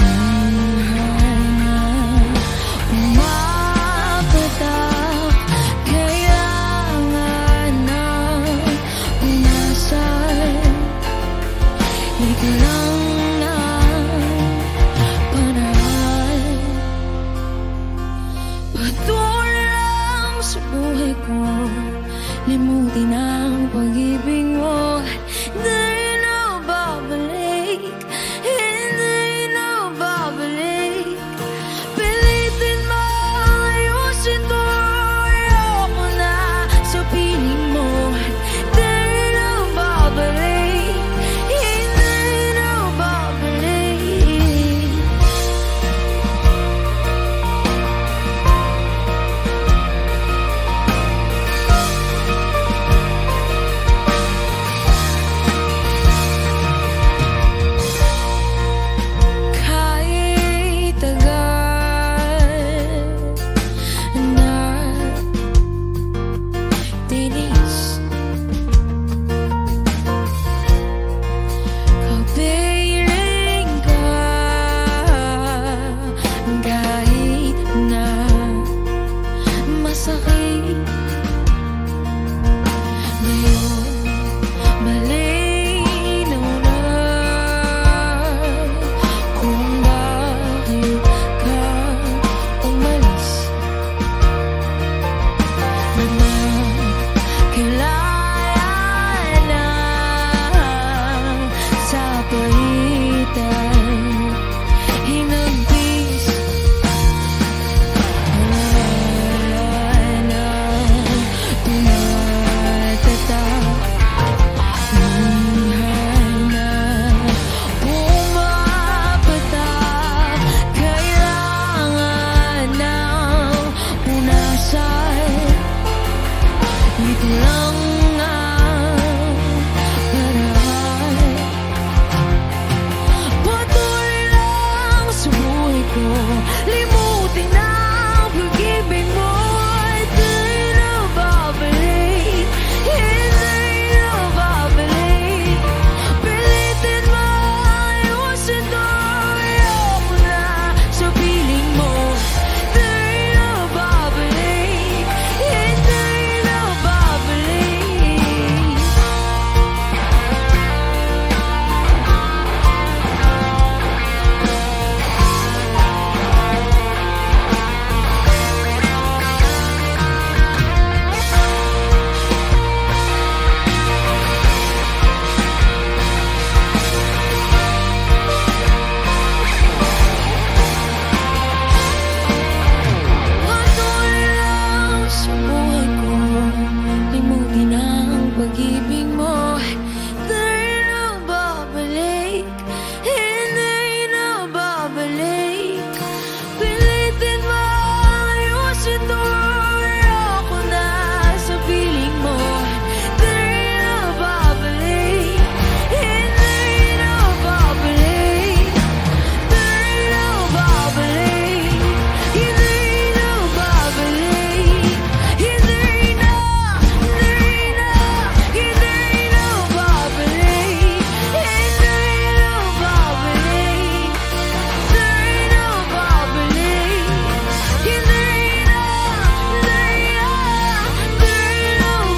buhay na umapatak. Kaya nga na unasan, ikaw lang na panahal. Patuloy lang sa buhay ko, limutin ang pag-ibig mo. Hindi na babalik, hindi na babalik. Pilitin mo, ayusin to, ayoko na sa piling mo. Hindi na babalik, hindi na babalik. ko. Limutin na ang pag-ibig mo. Hindi na babalik, hindi na babalik. Pilitin mo, iwasin to. Ayoko na sa piling mo. Hindi na babalik, hindi na babalik. Patuloy lang sa buhay ko. Limutin na ang pag-ibig mo. Hindi na babalik, hindi na babalik. Pilitin mo, iwasin to. Ayoko na sa piling mo. Hindi na babalik, hindi na babalik. Hindi na babalik, hindi na babalik. Hindi na, hindi na, hindi na babalik. Hindi na babalik, hindi na babalik. Hindi na,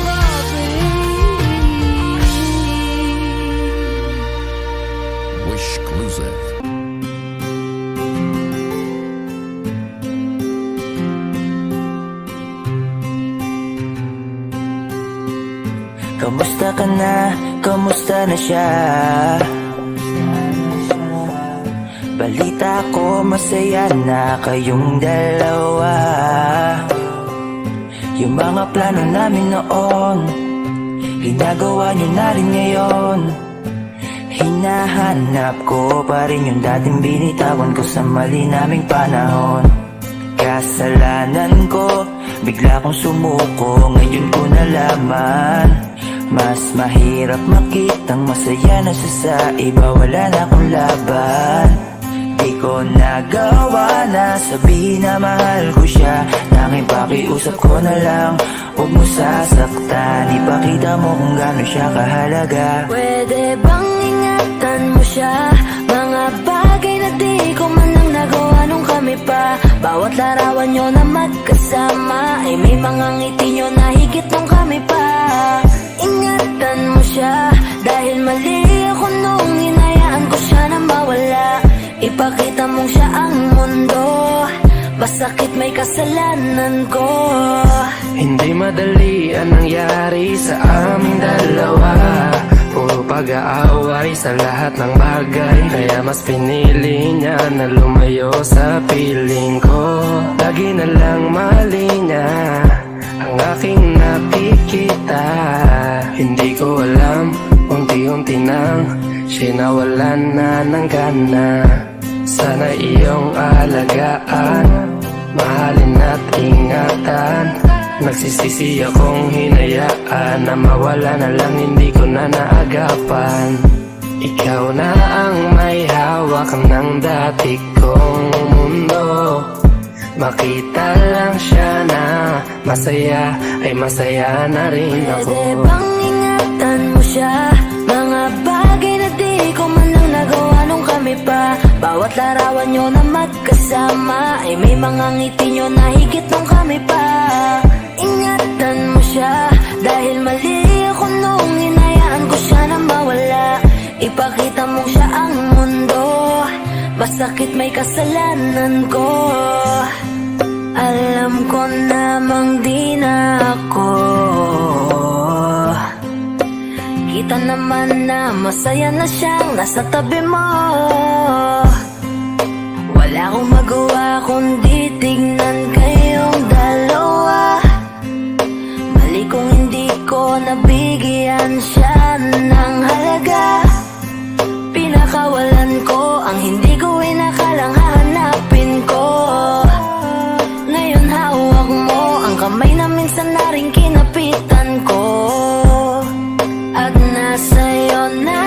babalik. Wish exclusive. Kamusta ka na? Kamusta na siya? Balita ko masaya na kayong dalawa. Yung mga plano namin noon, ginagawa niyo na rin ngayon. Hinahanap ko pa rin yung dating binitawan ko sa mali naming panahon. Kasalanan ko, bigla kong sumuko, ngayon ko nalaman. Mas mahirap makitang masaya na siya sa iba, wala na akong laban. Di ko nagawa na sabihin na mahal ko siya. Tanging pakiusap ko na lang, huwag mo sasaktan. Ipakita mo kung gaano siya kahalaga. Pwede bang ingatan mo siya? Mga bagay na di ko man lang nagawa nung kami pa. Bawat larawan nyo na magkasama ay may mga ngiti nyo na higit nung kami pa. Ingatan mo siya dahil mali ako nung hinayaan ko siya na mawala. Ipakita mong siya ang mundo, masakit may kasalanan ko. Hindi madali ang nangyari sa aming dalawa. Puro pag-aaway sa lahat ng bagay, kaya mas pinili niya na lumayo sa piling ko. Lagi na lang mali niya ang aking nakikita. Hindi ko alam, unti-unti nang sinawalan na ng gana. Sana iyong alagaan, mahalin at ingatan. Nagsisisi akong hinayaan na mawala na lang, hindi ko na naagapan. Ikaw na ang may hawak ng dati kong mundo. Makita lang siya na masaya, ay masaya na rin ako. Pwede bang ingatan mo siya? Mga bagay na di ko man lang nagawa nung kami pa. Bawat larawan nyo na magkasama ay may mga ngiti nyo na higit nung kami pa. Ingatan mo siya dahil mali ako nung hinayaan ko siya na mawala. Ipakita mo siya ang mundo, masakit may kasalanan ko. Alam ko namang di na ako. Kita naman na masaya na siyang nasa tabi mo. Wala akong magawa kundi tignan kayong dalawa. Mali kung hindi ko nabigyan siya ng halaga. Pinakawalan ko ang hindi ko inakalang hahanapin ko. Ngayon hawak mo ang kamay na minsan na rin kinapitan ko. At nasa'yo na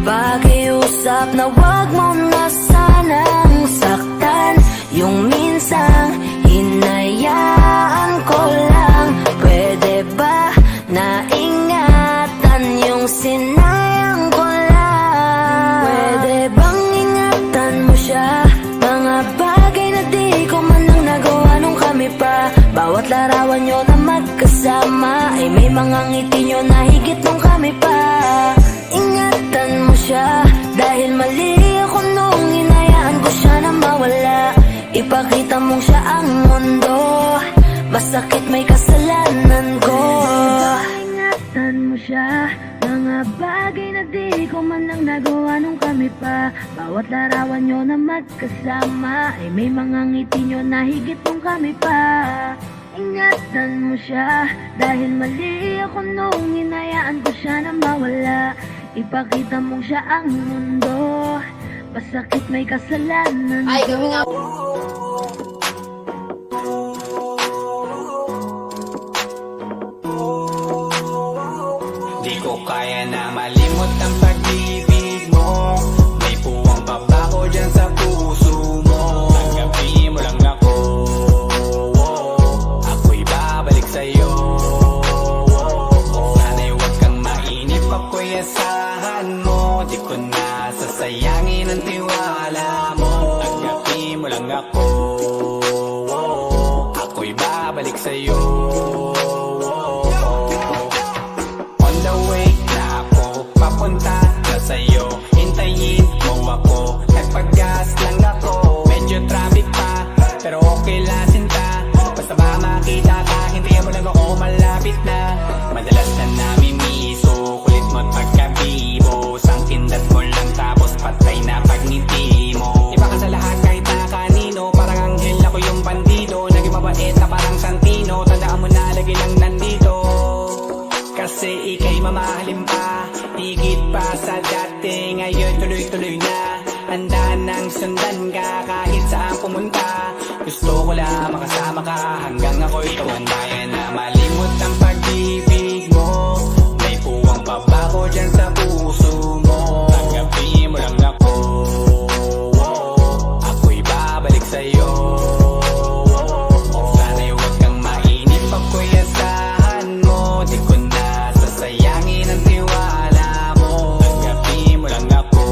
pakiusap Pakiusap na wag mo na sanang saktan. Yung minsang hinayaan ko lang. Pwede ba na ingatan yung sinayang ko lang? Pwede bang ingatan mo siya? Mga bagay na di ko man lang nagawa nung kami pa. Bawat larawan nyo na magkasama ay may mga ngiti nyo na higit nung kami pa. Ingatan mo siya dahil mali ako nung hinayaan ko siya na mawala. Ipakita mong siya ang mundo, masakit may kasalanan ko. Ingatan mo siya, mga bagay na di ko man lang nagawa nung kami pa. Bawat larawan nyo na magkasama ay may mga ngiti nyo na higit nung kami pa. Ingatan mo siya dahil mali ako nung hinayaan ko siya na mawala. Ipakita mong siya ang mundo, masakit may kasalanan ko. Di ko kaya na malimot ang pag-ibig mo. May puwang babako dyan sa puso mo. Tanggapin mo lang ako, ako'y babalik sa'yo. Sana'y huwag kang mainip, ako'y asahan mo. Di ko na sasayangin ang tiwala mo. Tanggapin mo lang ako, ako'y babalik sa'yo. Papunta na sa'yo, hintayin mo ako. Nagpag-gas lang ako, medyo traffic pa, pero okay lang sinta. Basta ba makita ka, hintayin mo lang ako, malapit na. Madalas na namimiso, kulit mo't pagkabibo. Sangkindat mo lang tapos patay na pagngiti mo. Iba ka sa lahat kahit na kanino, parang anghel ako yung bandido. Naging mabait na parang Santino, tandaan mo na lagi lang nandito. Kasi ika'y mamahalin pa, higit pa sa dati. Ngayon tuloy-tuloy na, handa nang sundan ka kahit saan pumunta. Gusto ko lang makasama ka hanggang ako'y tumanda. Na malimot ang pag-ibig mo, may puwang babako dyan sa puso mo. Tanggapin mo lang ako, ako'y babalik sa'yo. Sana'y huwag kang mainip, ako'y asahan mo. Di ko na sasayangin ang tiwala mo. Tanggapin mo lang ako,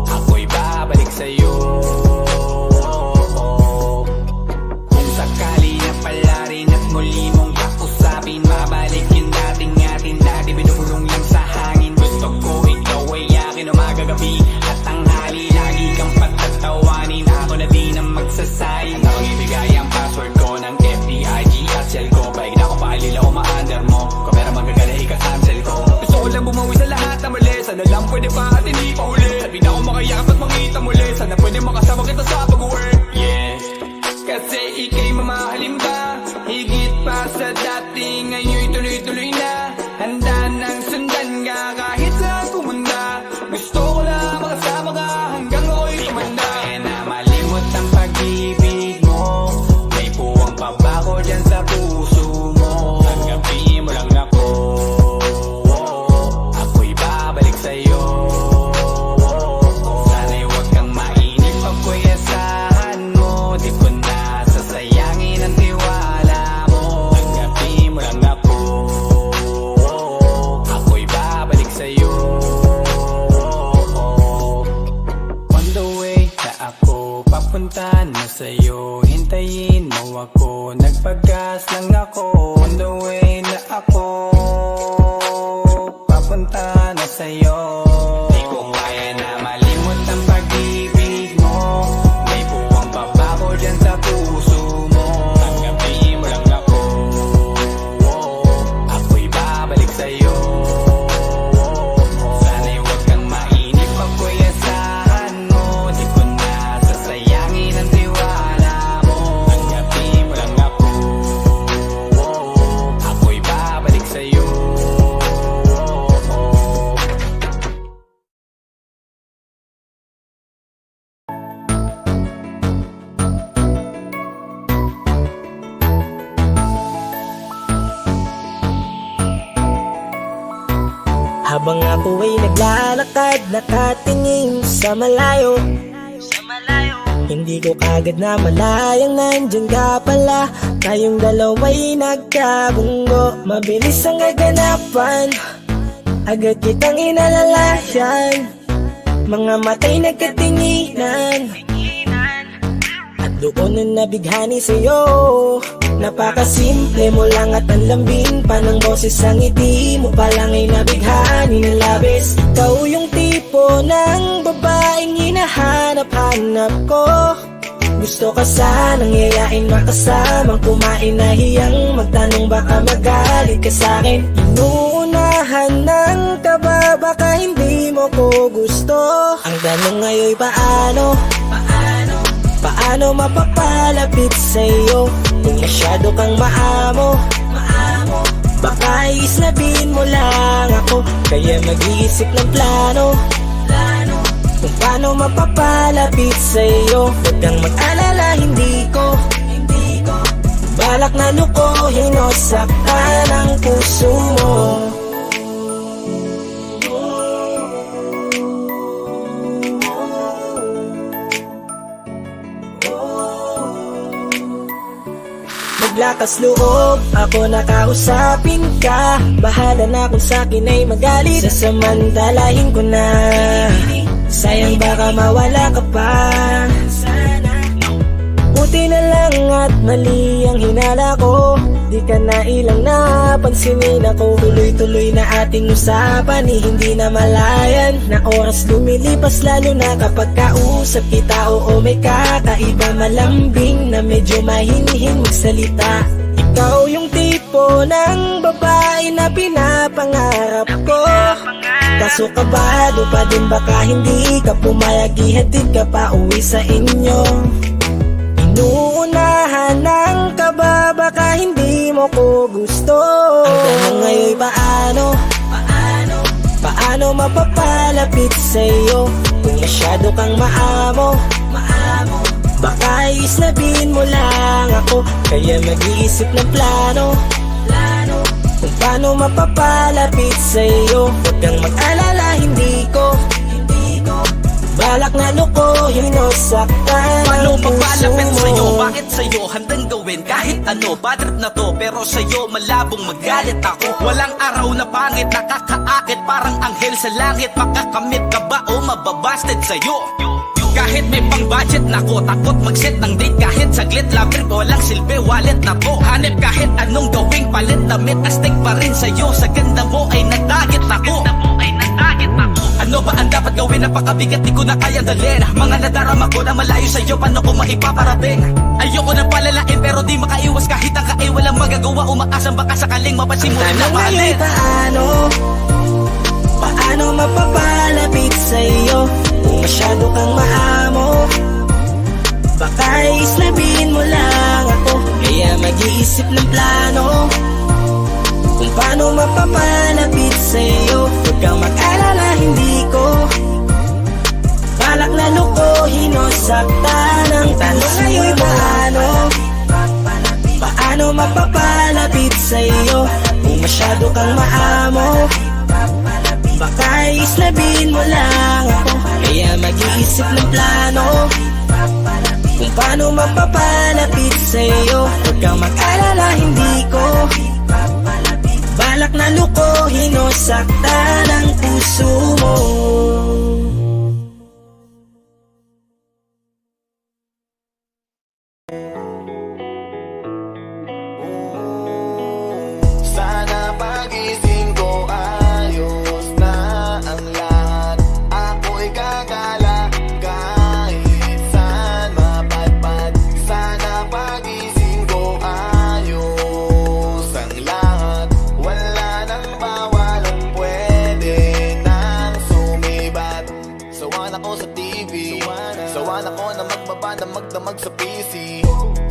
ako'y babalik sa'yo. Kung sakali na pala rin at muli mong kausapin, mabalik yung dating atin, dati binubulong lang sa hangin. Gusto ko ikaw ay akin umagabi at tanghali, lagi kang patatawanin. Ako na din ang magsasayin, akong ibigay ang password ko ng FBIG at cell ko. Paig na ako paalila o ma-under mo, kung meron magagala ika-cancel ko. Gusto ko lang bumawi sa lahat na mali, sana lang pwede pa at hindi pa huli. Sabi na ako makayakap at makita muli, sana pwede makasama kita sa pag-work. Yeah, kasi ika'y mamahalin pa, higit pa sa dati. Ngayon'y tuloy-tuloy na, handa nang sundan ka kahit saan pumunta. Gusto ko lang makasama ka hanggang ako'y tumanda. Kaya na malimot ang pag-ibig mo, may puwang babako dyan sa puso mo. Tanggapin mo lang ako, ako'y babalik sa'yo. Sana'y huwag kang mainip, ako'y asahan mo. Di ko na sasayangin ang tiwala mo. Tanggapin mo lang ako, ako'y babalik sa'yo. On the way na ako, papunta na sa'yo, hintayin mo ako. Nagpag-gas lang ako, on the way na ako, papunta na sa'yo. Di ko kaya na malimot ang pag-ibig mo, may puwang babako dyan sa puso mo. Tanggapin mo lang ako, ako'y babalik sa'yo. Sana'y huwag kang mainip, ako'y asahan mo. Di ko na sasayangin ang tiwala mo. Tanggapin mo lang ako, Habang ako ay naglalakad, nakatingin sa malayo, hindi ko kagad na malayang nandyan ka pala. Tayong dalawa'y nagkabunggo, mabilis ang kaganapan, agad kitang inalalayan. Mga matay nagkatinginan, at doon na nabighani sa'yo. Napakasimple mo lang at ang lambing pa ng boses, ang ngiti mo pa lang ay nabighani ng labis. Ikaw yung tipo ng babaeng hinahanap-hanap ko. Gusto ka sanang yayain, makasamang kumain, nahiyang magtanong baka magalit ka sa'kin. Inuunahan ng kaba, baka hindi mo ko gusto. Ang tanong ngayon paano? Paano mapapalapit sa'yo kung masyado kang maamo? Baka isnabin mo lang ako, kaya mag-iisip ng plano kung paano mapapalapit sa'yo. Huwag kang mag-alala, hindi ko balak na lukohin o saktan ang puso mo. Maglakas loob, ako nakausapin ka. Bahala na kung sa'kin ay magalit, sasamantalahin ko na. Sayang baka mawala ka pa. Buti na lang at mali ang hinala ko, di ka na ilang napansinin ako. Tuloy-tuloy na ating usapan, hindi na malayan na oras lumilipas, lalo na kapag kausap kita. Oo, may kakaiba, malambing na medyo mahinhin magsalita. Ikaw yung tipo ng babae na pinapangarap ko, kaso kabado pa din, baka hindi ka pumayag, ihatid ka pa uwi sa inyo. Inuunahan ng kaba, baka hindi mo ko gusto. Ang tanong ngayon paano? Paano mapapalapit sa'yo kung masyado kang maamo? Baka isnabin mo lang ako, kaya mag-iisip ng plano kung paano mapapalapit sa'yo. Huwag kang mag-alala, hindi ko balak na lukohin o saktan Paano ang puso papalapit mo. sa'yo? Bakit sa'yo handang gawin kahit ano? Bad trip na to, pero sa'yo malabong magalit ako. Walang araw na pangit, nakakaakit parang anghel sa langit. Makakamit ka ba o mababasted sa'yo? Kahit may pang budget na ko, takot mag-set ng date kahit saglit. Love trip, walang silbi, wallet na to. Hanip kahit anong gawing palit, damit astig pa rin sa'yo. Sa ganda mo ay nagdagit ako. Ano ba ang dapat gawin? Napakabigat, di ko na kayang dalhin. Mga nadarama ko na malayo sa'yo, paano ko maipaparating? Ayoko na palalain pero di makaiwas, kahit ang kain walang magagawa. Umaasang baka sakaling mapasimulan na mahalin. Paano mapapalapit sa'yo kung masyado kang maamo? Baka islabin mo lang ako, kaya mag-iisip ng plano kung paano mapapalapit sa'yo. Huwag kang mag-alala, hindi ko balak na lukohin o saktan ang tanong ngayon paano mapapalapit sa'yo kung masyado kang maamo? Baka islabin mo lang ako, kaya mag-iisip ng plano kung paano mapapalapit sa'yo. Huwag kang mag-alala, hindi ko balak na lukohin o saktan ang puso mo. Sana pagising ko ayos na ang lahat. Ako'y gagala kahit saan mapadpad. Sana pagising ko ayos ang lahat. Wala nang bawal at pwede nang sumibat. Sawan ako sa TV, sawan ako na magbaba na magdamag sa PC.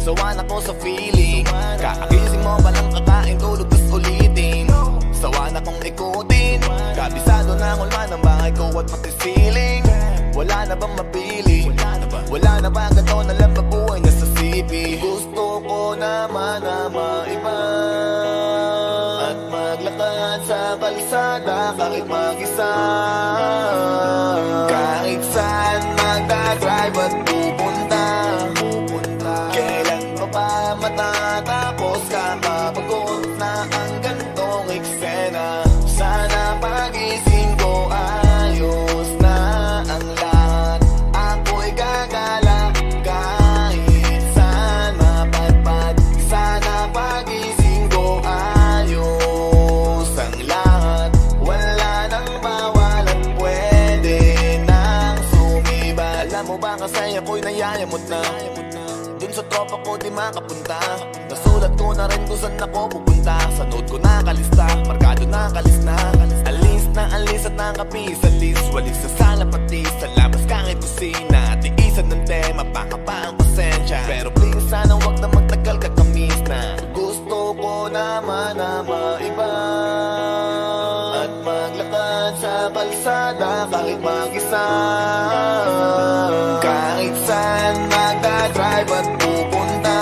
Sawan ako sa feeling, kakagising mo palang kakain, tulog tas ulitin. Sawan akong ikutin, kabisado na ang ulma ng bahay ko at pati ceiling. Wala na bang mapili? Wala na ba ganito na lang babuhay na sa CP? Gusto ko naman na maiba at maglakad sa kalsada. kalsada kahit mag-isa. Kahit saan magdadrive at pupunta, kailan pa ba matatapos? Kakapagod na ang gantong eksena. Sana pagising ko ayos na ang lahat. Ako'y gagala kahit saan mapadpad. Sana pagising ko ayos ang lahat. Wala nang bawal at pwede nang sumiba. Alam mo ba kasi ako'y nayayamot na dun sa tropa ko di makapunta. Nasulat ko na rin kung saan ako pupunta. Sa note ko nakalista, markado nakalis na. Alis at nakapis, alis, walis sa sala pati sa labas kahit kusina. Tiisan ng tema, baka pa ang pasensya. Pero please sana wag na magtagal kakamis na. Gusto ko naman na maiba at maglakad sa kalsada kahit mag-isa. Kahit saan magdadrive at pupunta,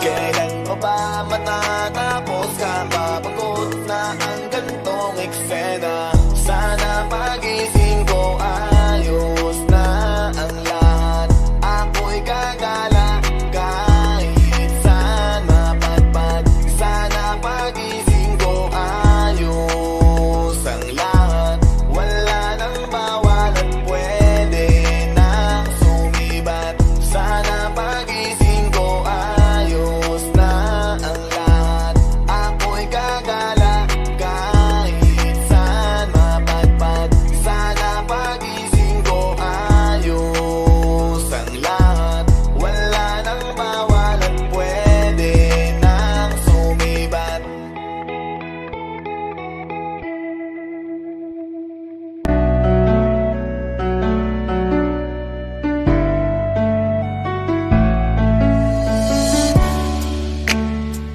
kailan pa ba matatapos? Kapapagod na ang gantong eksena. Sana pagising ko ayos na ang lahat. Ako'y gagala kahit saan mapadpad. Sana pagising ko ayos ang lahat. Wala nang bawal at pwede nang sumibat. Sana pagising ko ayos na ang lahat. Ako'y gagala kahit saan mapadpad. Sana pagising ko ayos ang lahat. Wala nang bawal at pwede nang sumibat.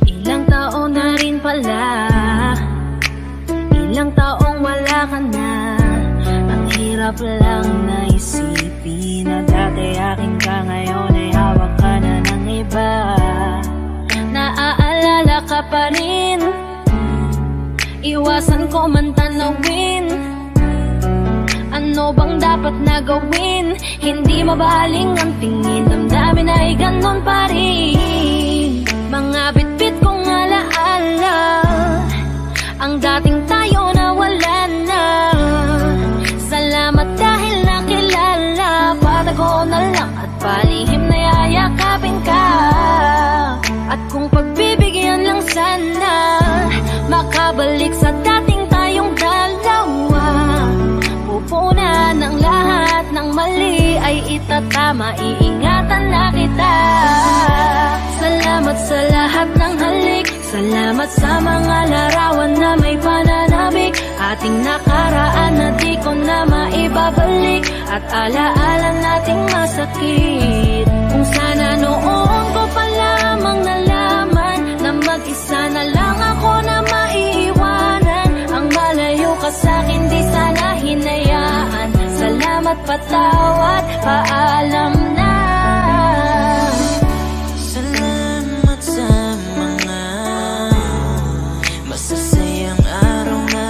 Ilang taon na rin pala, ilang taong wala ka na. Ang hirap lang naisipin na dati akin ka, ngayon ay hawak ka na ng iba. Naaalala ka pa rin, iwasan ko man tanawin. Ano bang dapat na gawin? Hindi mabaling ang tingin, damdamin ay ganon pa rin. Mga bitbit kong alaala, ang dating tayo na wala na. Salamat dahil nakilala, patago na lang at palihim na yayakapin ka. At kung pagbibigyan lang sana, makabalik sa dating tayong dalawa. Pupuna ng lahat ng mali ay itatama, iingatan na kita. Salamat sa lahat ng halik, salamat sa mga larawan na may pananabik. Ating nakaraan na di ko na maibabalik, at alaala nating masakit. Kung sana noon ko pa lamang nalaman na mag-isa na lang ako na maiiwanan. Ang malayo ka sa'kin di sana hinayaan. Salamat, patawad, paalam na. Salamat sa mga masasayang araw na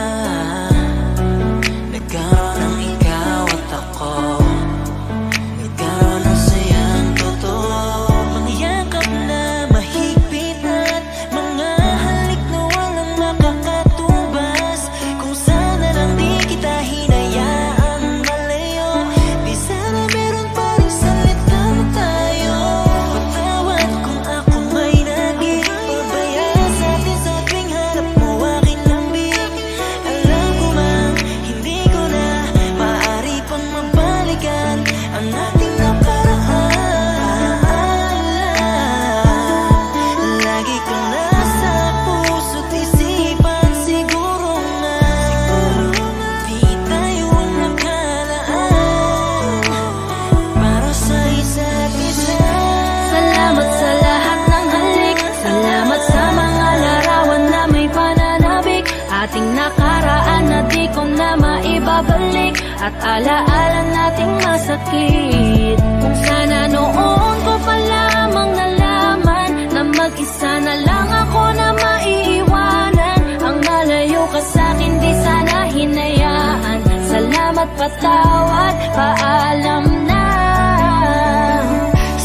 nagkaroon ng ikaw at ako. Nagkaroon ng sayang totoo, mga yakap na mahigpit at mga halik na walang makakatubas. Kung sana lang di kita hinayaan malayo, di sana meron pa rin salita mo tayo. Patawad kung ako may naging pabaya sa atin sa tuwing harap mo aking lambing. Alam ko man, hindi ko na maaari pang mabalikan ang ating nakaraan. Lagi kang nasa puso't isipan, siguro nga di tayo ang nakalaan para sa isa't isa. Salamat sa lahat ng halik, salamat sa mga larawan na may pananabik. Ating nakaraan na di ko na maibabalik, at alaala nating masakit. Kung sana noon ko pa lamang nalaman na mag-isa na lang ako na maiiwanan. Ang malayo ka sa'kin di hinayaan. Salamat, patawad, paalam na.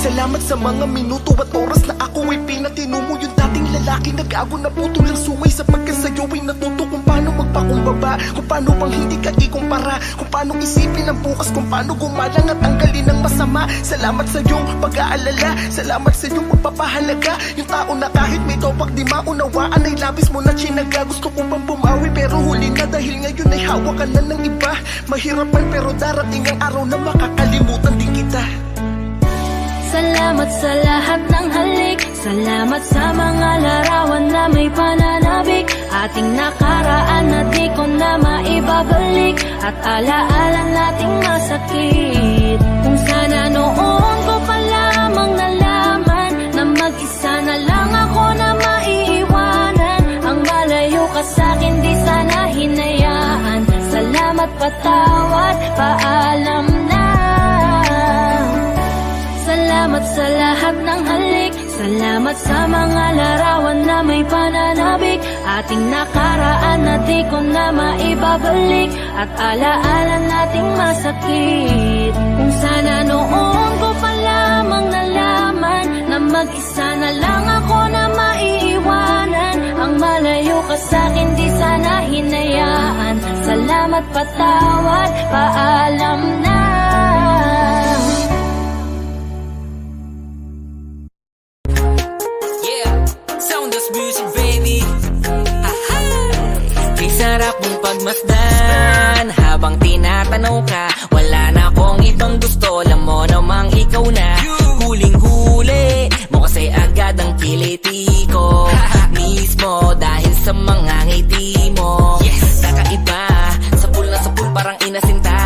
Salamat sa mga minuto at oras na ako ay pinatino mo. Yung dating lalaki nag-ago na putol ang sungay, sapagkat sa'yo ay natuto kung paano magpakumbaba, kung paano bang hindi ka ikumpara, kung paano isipin ang bukas, kung paano gumalang at tanggalin ang masama. Salamat sa iyong pag-aalala, salamat sa iyong pagpapahalaga. Yung tao na kahit may topak di maunawaan ay labis mo na chinaga. Gusto ko bang bumawi pero huli na, dahil ngayon ay hawak ka na ng iba. Mahirap man pero darating ang araw na makakalimutan din kita. Salamat sa lahat ng halik, salamat sa mga larawan na may pananabik. Ating nakaraan na di ko na maibabalik, at alaala nating masakit. Kung sana noon ko pa lamang nalaman na mag-isa na lang ako na maiiwanan. Ang malayo ka sa'kin di sana hinayaan. Salamat, patawad, paalam na. Salamat sa lahat ng halik, salamat sa mga larawan na may pananabik. Ating nakaraan na di ko na maibabalik, at alaala nating masakit. Kung sana noon ko pa lamang nalaman na mag-isa na lang ako na maiiwanan. Ang malayo ka sa'kin di sana hinayaan. Salamat, patawad, paalam na. Music baby, kay sarap mong pagmasdan. Habang tinatanaw ka, wala na akong ibang gusto. Alam mo namang ikaw na huling-huli mo, kasi agad ang kiliti ko mismo dahil sa mga ngiti mo. Kakaiba, sapul na sapul parang inasinta.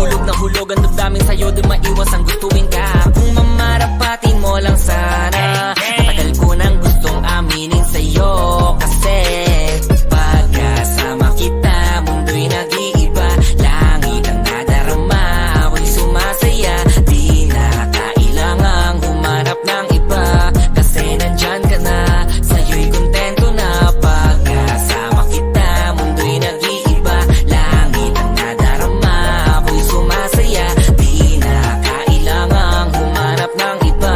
Hulog na hulog ang damdamin sa'yo, di maiwas ang gustuin ka. Kung mamarapatin mo lang sana, matagal ko nang gustong aminin sa'yo. Kasi pagkasama kita, mundo'y nag-iiba. Langit ang nadarama, ako'y sumasaya. Di na kailangang humanap ng iba, kasi nandyan ka na, sa'yo'y kontento na. Pagkasama kita, mundo'y nag-iiba. Langit ang nadarama, ako'y sumasaya. Di na kailangang humanap ng iba,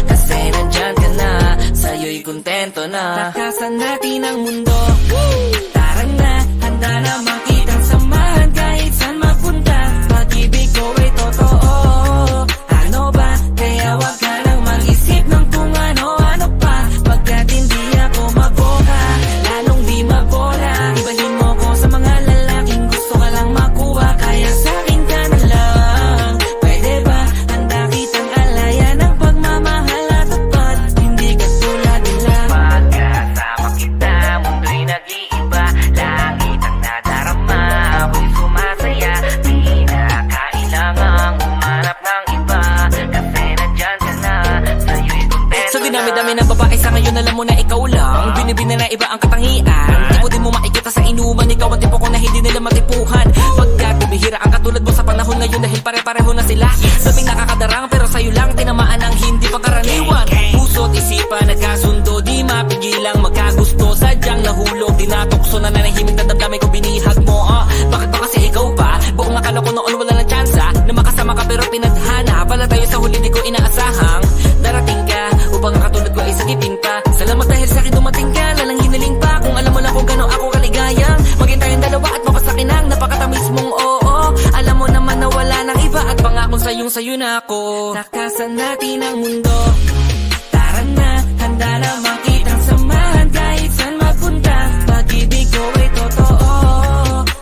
kasi nandyan ka na, sa'yo'y kontento na. Takasan natin ang mundo, tara na, handa na makitang samahan kahit saan mapunta. Pag-ibig ko ay totoo, ano ba? Kaya wag ka nang mag-isip ng kung ano-ano pa, pagkat hindi ako maboka, lalong di mabola. Ibahin mo ko sa mga lalaking gusto ka lang makuha, kaya sa'kin ka na lang. Pwede ba? Handa kitang alayan ng pagmamahal na tapat, hindi ka tulad nila. Pagkasama kita, mundo'y nag-iiba. Langit ang nadarama, ako'y sumasaya. Di na kailangang humanap ng iba, kasi nandyan ka na, sa'yo'y kontento. Sa dinami-dami ng babae sa ngayon, alam mo na ikaw lang. Binibina na iba ang katangian, tipo din mo makikita sa inuman. Ikaw ang tipo ko na hindi nila matipuhan, pagkat bibihira ang katulad mo sa panahon ngayon, dahil pare-pareho na sila. Sabing nakakadarang pero sa'yo lang tinamaan ang hindi pagkaraniwan. Puso't isipan nagkasundo, di mapigilang magkagusto. Sadyang nahulog, dinatokso na nanahimik na damdamin ko, binihag mo. Bakit ba kasi ikaw pa? Buong akala ko noon wala ng tsansa na makasama ka, pero pinadhana pala tayo sa huli, di ko inaasahang darating ka upang katulad ko ay sagipin pa. Salamat dahil sa'kin dumating ka, lalang hiniling pa. Kung alam mo lang kung gano'n ako kaligayang maging tayong dalawa at mapasakin ang napakatamis mong oo. Alam mo naman na wala nang iba, at pangakong sa'yo na ako. Takasan natin ang mundo, tara na, handa na makitang samahan kahit saan mapunta. Pag-ibig ko ay totoo,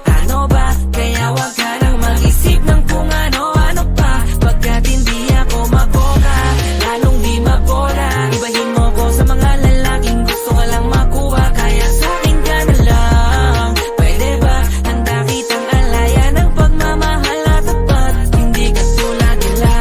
ano ba? Kaya wag ka nang mag-isip ng kung ano-ano pa, pagkat hindi ako maboka, lalong di mabola. Ibahin mo ko sa mga lalaking gusto ka lang makuha, kaya sa'kin ka na lang. Pwede ba? Handa kitang alayan ng pagmamahal na tapat, hindi ka tulad nila.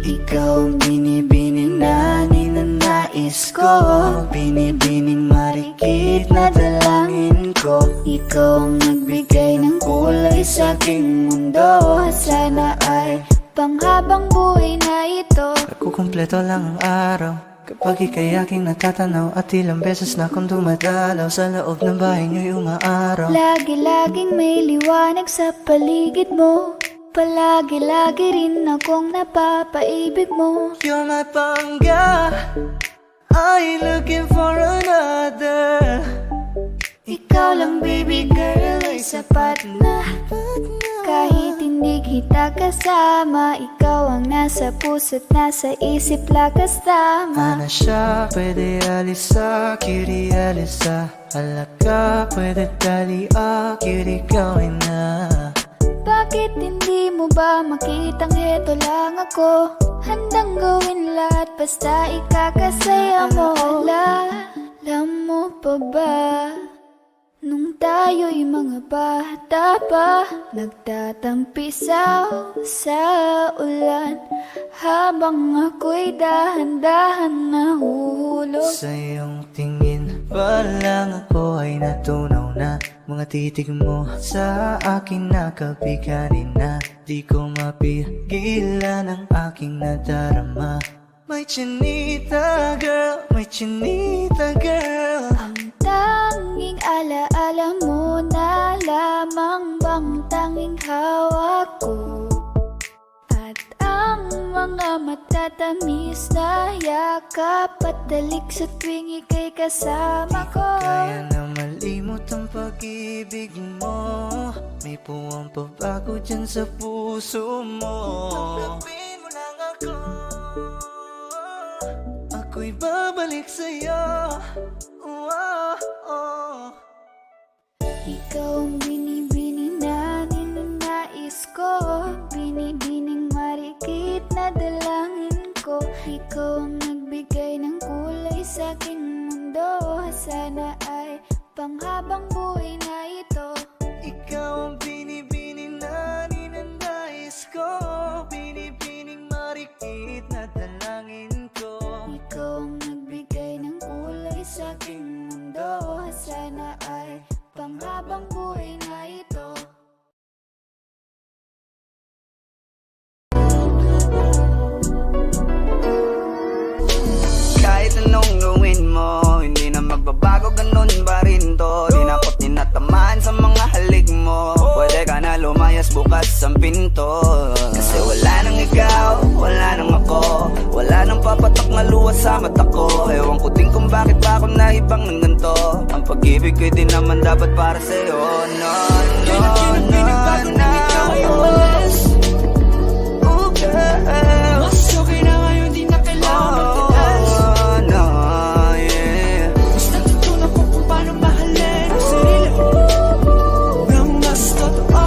Ikaw ang binibining na ninanais ko, binibining marikit na dalangin ko. Ikaw ang nagbigay ng kulay sa aking mundo, at sana ay panghabang buhay na ito. Kukumpleto lang ang araw kapag ika'y aking natatanaw. At ilang beses na akong dumadalaw sa loob ng bahay niyo'y umaaraw. Lagi-laging may liwanag sa paligid mo. Palagi-lagi rin akong napapaibig mo. You're my pangga, I ain't looking for another. Ikaw lang baby girl ay sapat na. Kahit hindi kita kasama, ikaw ang nasa puso't nasa isip lakas tama. Ana siya, pwede alisa, cutie alisa. Halaka, pwede tali, cutie gawin na. Bakit hindi mo ba makitang heto lang ako? Handang gawin lahat basta ikakasaya mo. Alam mo pa ba? Nung tayo'y mga bata pa, nagtatampisaw sa ulan, habang ako'y dahan-dahan nahuhulog. Sa iyong tingin pa lang ako ay natunaw na. Mga titig mo sa akin nakabiganin na. Di ko mapigilan ang aking nadarama. My chinita girl, my chinita girl. Ang tanging alaala mo na lamang bang tanging hawak ko. At ang mga matatamis na yakap at dalik sa tuwing ika'y kasama ko. Kaya na malimot ang pag-ibig mo. May puwang pabago dyan sa puso mo. Tanggapin mo lang ako, ako'y babalik sa'yo. Ikaw ang binibini na ninanais ko, binibining marikit na dalangin ko. Ikaw ang nagbigay ng kulay sa aking mundo. Sana ay panghabang buhay na ito. Ikaw ang binibini na ninanais ko, binibining marikit na dalangin ko. Ikaw ang nagbigay ng kulay sa aking mundo. Sana ay panghabang buhay na ito. Kahit anong gawin mo, hindi na magbabago, ganun ba rin to. Di na ako tinatamaan sa mga halik mo. Pwede ka na lumayas, bukas ang pinto. Kasi wala nang ikaw, wala nang ako, wala nang papatok na luha sa mata ko. Ewan ko din kung bakit ba ako naibang ng ganito. Ang pag-ibig ko'y di naman dapat para sa'yo. No, no, no, no. Oh girl, Mas okay na ngayon, di na kailangan magtiis. no, yeah. Basta tutunan ko kung paano mahalin ang sarili nang mas totoo.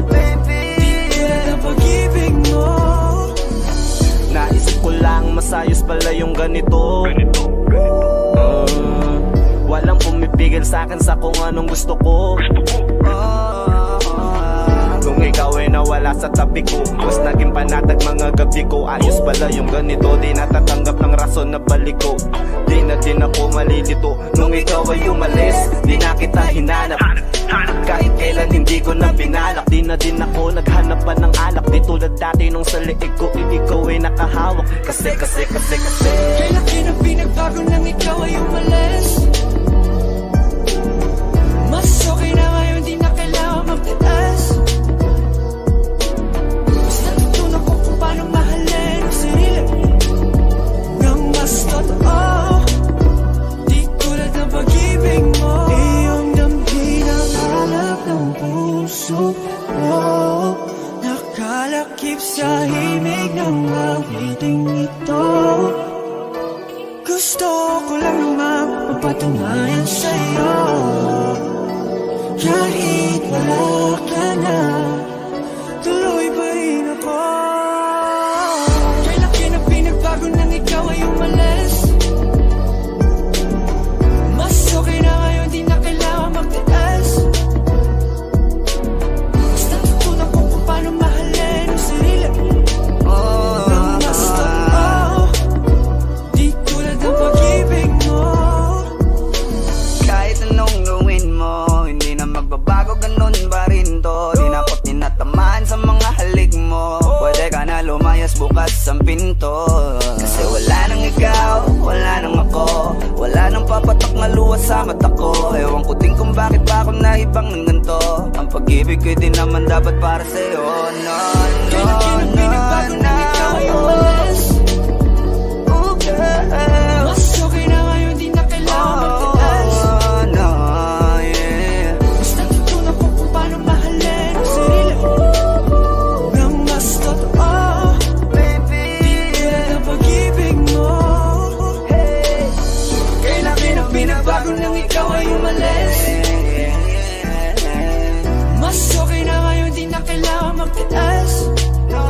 Baby, Tulad ng pag-ibig mo. Naisip ko lang masayos pala yung ganito. Walang pumipigil sa'kin sa kung anong gusto ko. Nung ikaw ay nawala sa tabi ko, mas naging panatag mga gabi ko. Ayos pala yung ganito, di natatanggap ng rason na balik ko. Di na din ako malilito. Nung ikaw ay umalis, di na kita hinanap. Kahit kailan hindi ko na binalak. Di na din ako naghanap pa ng alak. Di tulad dati nung sa liig ko, ikaw ay nakahawak. Kasi Kailan pinagbago nang ikaw ay umalis? Mas okay na ngayon, di na kailangan magtiis. Basta tutunan ko kung paano mahalin ang sarili nang mas totoo. Di tulad ng pag-ibig mo. Iyong damhin ang hanap ng puso mo. Nakalakip sa himig ng awiting ito. Gusto ko lang naman mapatunayan sa'yo, kahit wala ka na, tuloy pa rin ako. Kailan pinagbago nang ikaw ay umalis? Mas okay na ngayon, di na kailangan magtiis. Basta tutunan ko kung paano mahalin ang sarili nang mas totoo. Di tulad ng pag-ibig mo. kahit anong gawin mo, hindi na magbabago, ganun ba rin to. Di na ako tinatamaan ang pinto. Kasi wala nang ikaw, wala nang ako, wala nang papatak na luha sa mata ko. Ewan ko din kung bakit ba ako naibang ng ganito. Ang pag-ibig ko'y di naman dapat para sa'yo. No, no, no, no. Oh, girl. Mas okay na ngayon, di na kailangan magtiis. Oh, no, yeah. Mas natutunan ko kung paano mahalin ang sarili nang mas totoo. Baby, Tulad ng pag-ibig mo. Kailan binabago nang ikaw ay umalis. Mas okay na ngayon, di na kailangan magtiis. no,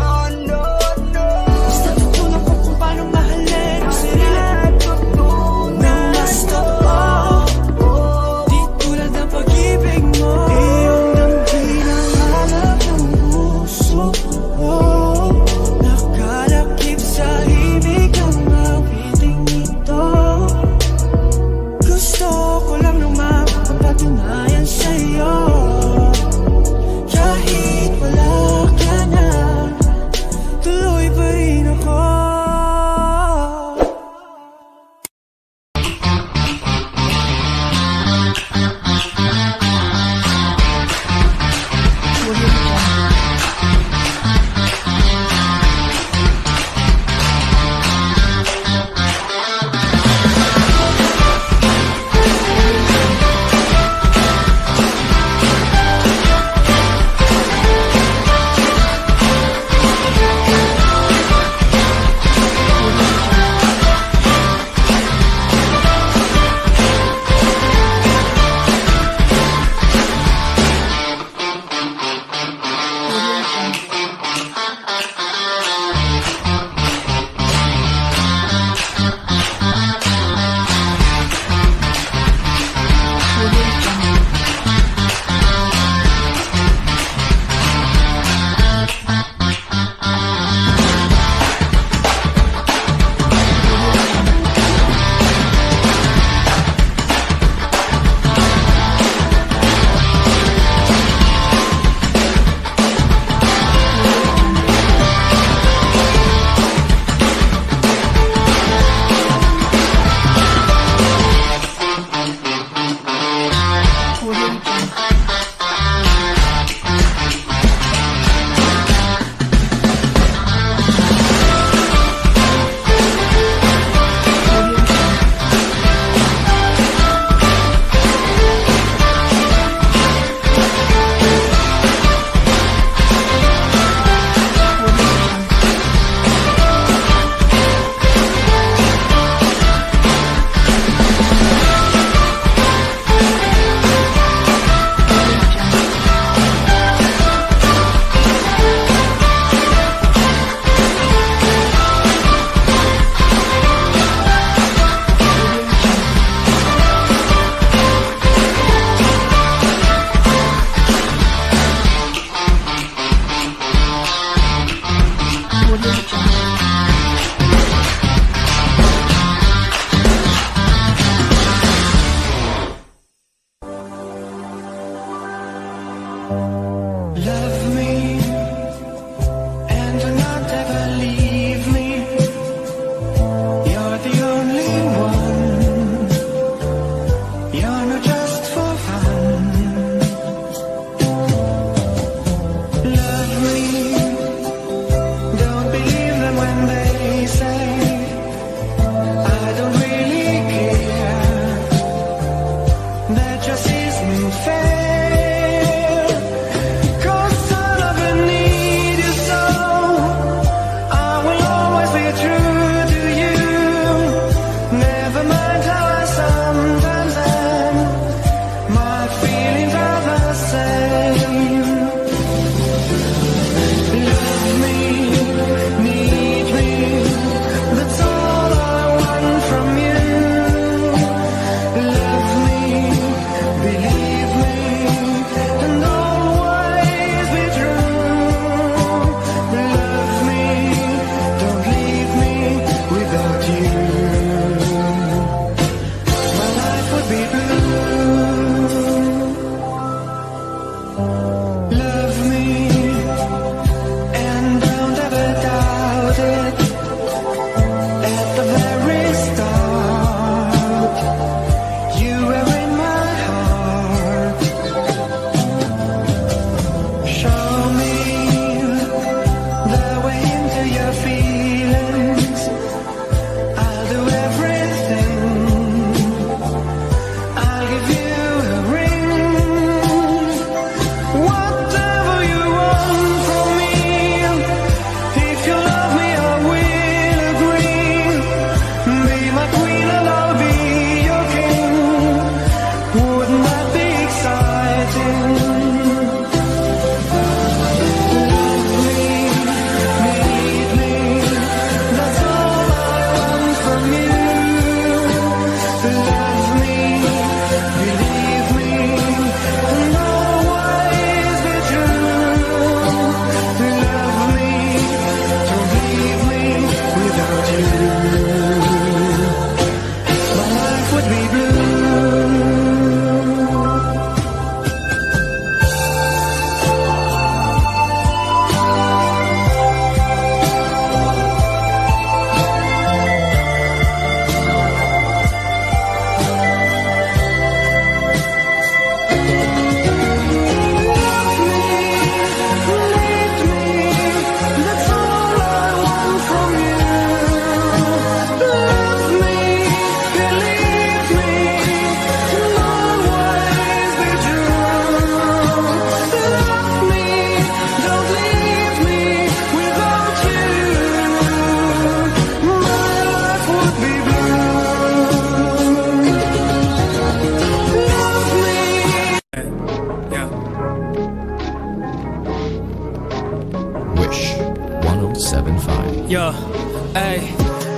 Ay,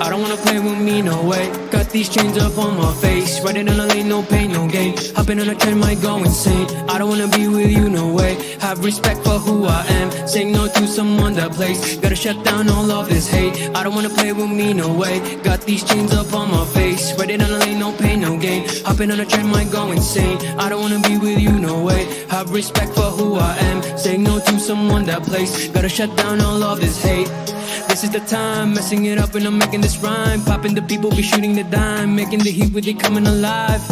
I don't wanna play with me, no way. Got these chains up on my face. Riding on a lane, no pain, no gain. Hopping on a train, might go insane. I don't wanna be with you, no way. Have respect for who I am. Saying no to someone that plays. Gotta shut down all of this hate. I don't wanna play with me, no way. Got these chains up on my face. Riding on a lane, no pain, no gain. Hopping on a train, might go insane. I don't wanna be with you, no way. Have respect for who I am. Saying no to someone that plays. Gotta shut down all of this hate. This is the time, messing it up and I'm making this rhyme. Popping the people, be shooting the dime. Making the heat with it coming alive.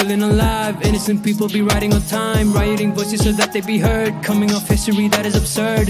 Feeling alive, innocent people be riding on time. Rioting voices so that they be heard. Coming off history that is absurd.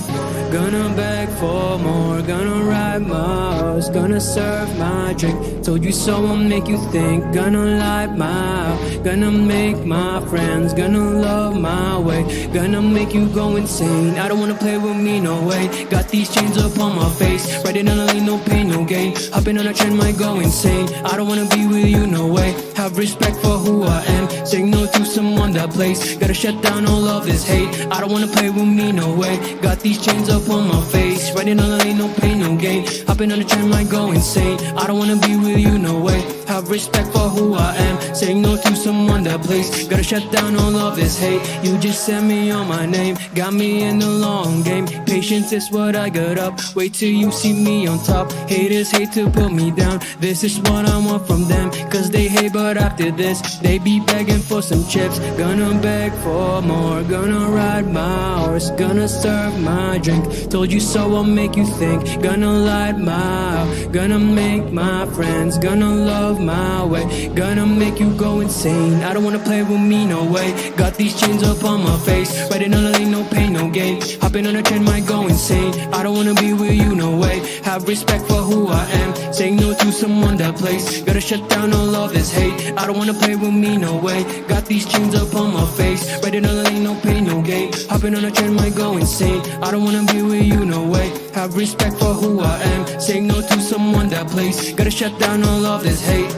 Gonna beg for more, gonna ride my horse. Gonna serve my drink, told you so I'll make you think. Gonna light my, gonna make my friends. Gonna love my way, gonna make you go insane. I don't wanna play with me, no way. Got these chains up on my face. Riding on a lane, no pain, no gain. Hopping on a trend, might go insane. I don't wanna be with you, no way. Have respect for who I am. Saying no to someone that plays. Gotta shut down all of this hate. I don't wanna play with me, no way. Got these chains up on my face. Riding on a lane, no pain, no gain. Hopping on a trend, might go insane. I don't wanna be with you, no way. Have respect for who I am. Saying no to someone that plays. Gotta shut down all of this hate. You just sent me on my name. Got me in the long game. Patience is what I got up. Wait till you see me on top. Haters hate to put me down. This is what I want from them. Cause they hate, but after this they be begging for some chips. Gonna beg for more. Gonna ride my horse. Gonna serve my drink. Told you so I'll make you think. Gonna light my, gonna make my friends. Gonna love my way. Gonna make you go insane. I don't wanna play with me, no way. Got these chains up on my face. Riding on a lane, no pain, no gain. Hopping on a train, might go insane. I don't wanna be with you, no way. Have respect for who I am. Saying no to someone that plays. Gotta shut down all of this hate. I don't wanna play with me, no way. Got these chains up on my face. Riding on a lane, no pain, no gain. Hopping on a train, might go insane. I don't wanna be with you, no way. Have respect for who I am. Saying no to someone that plays. Gotta shut down all of this hate.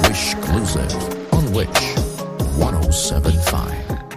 Wish Exclusive on Wish 1075.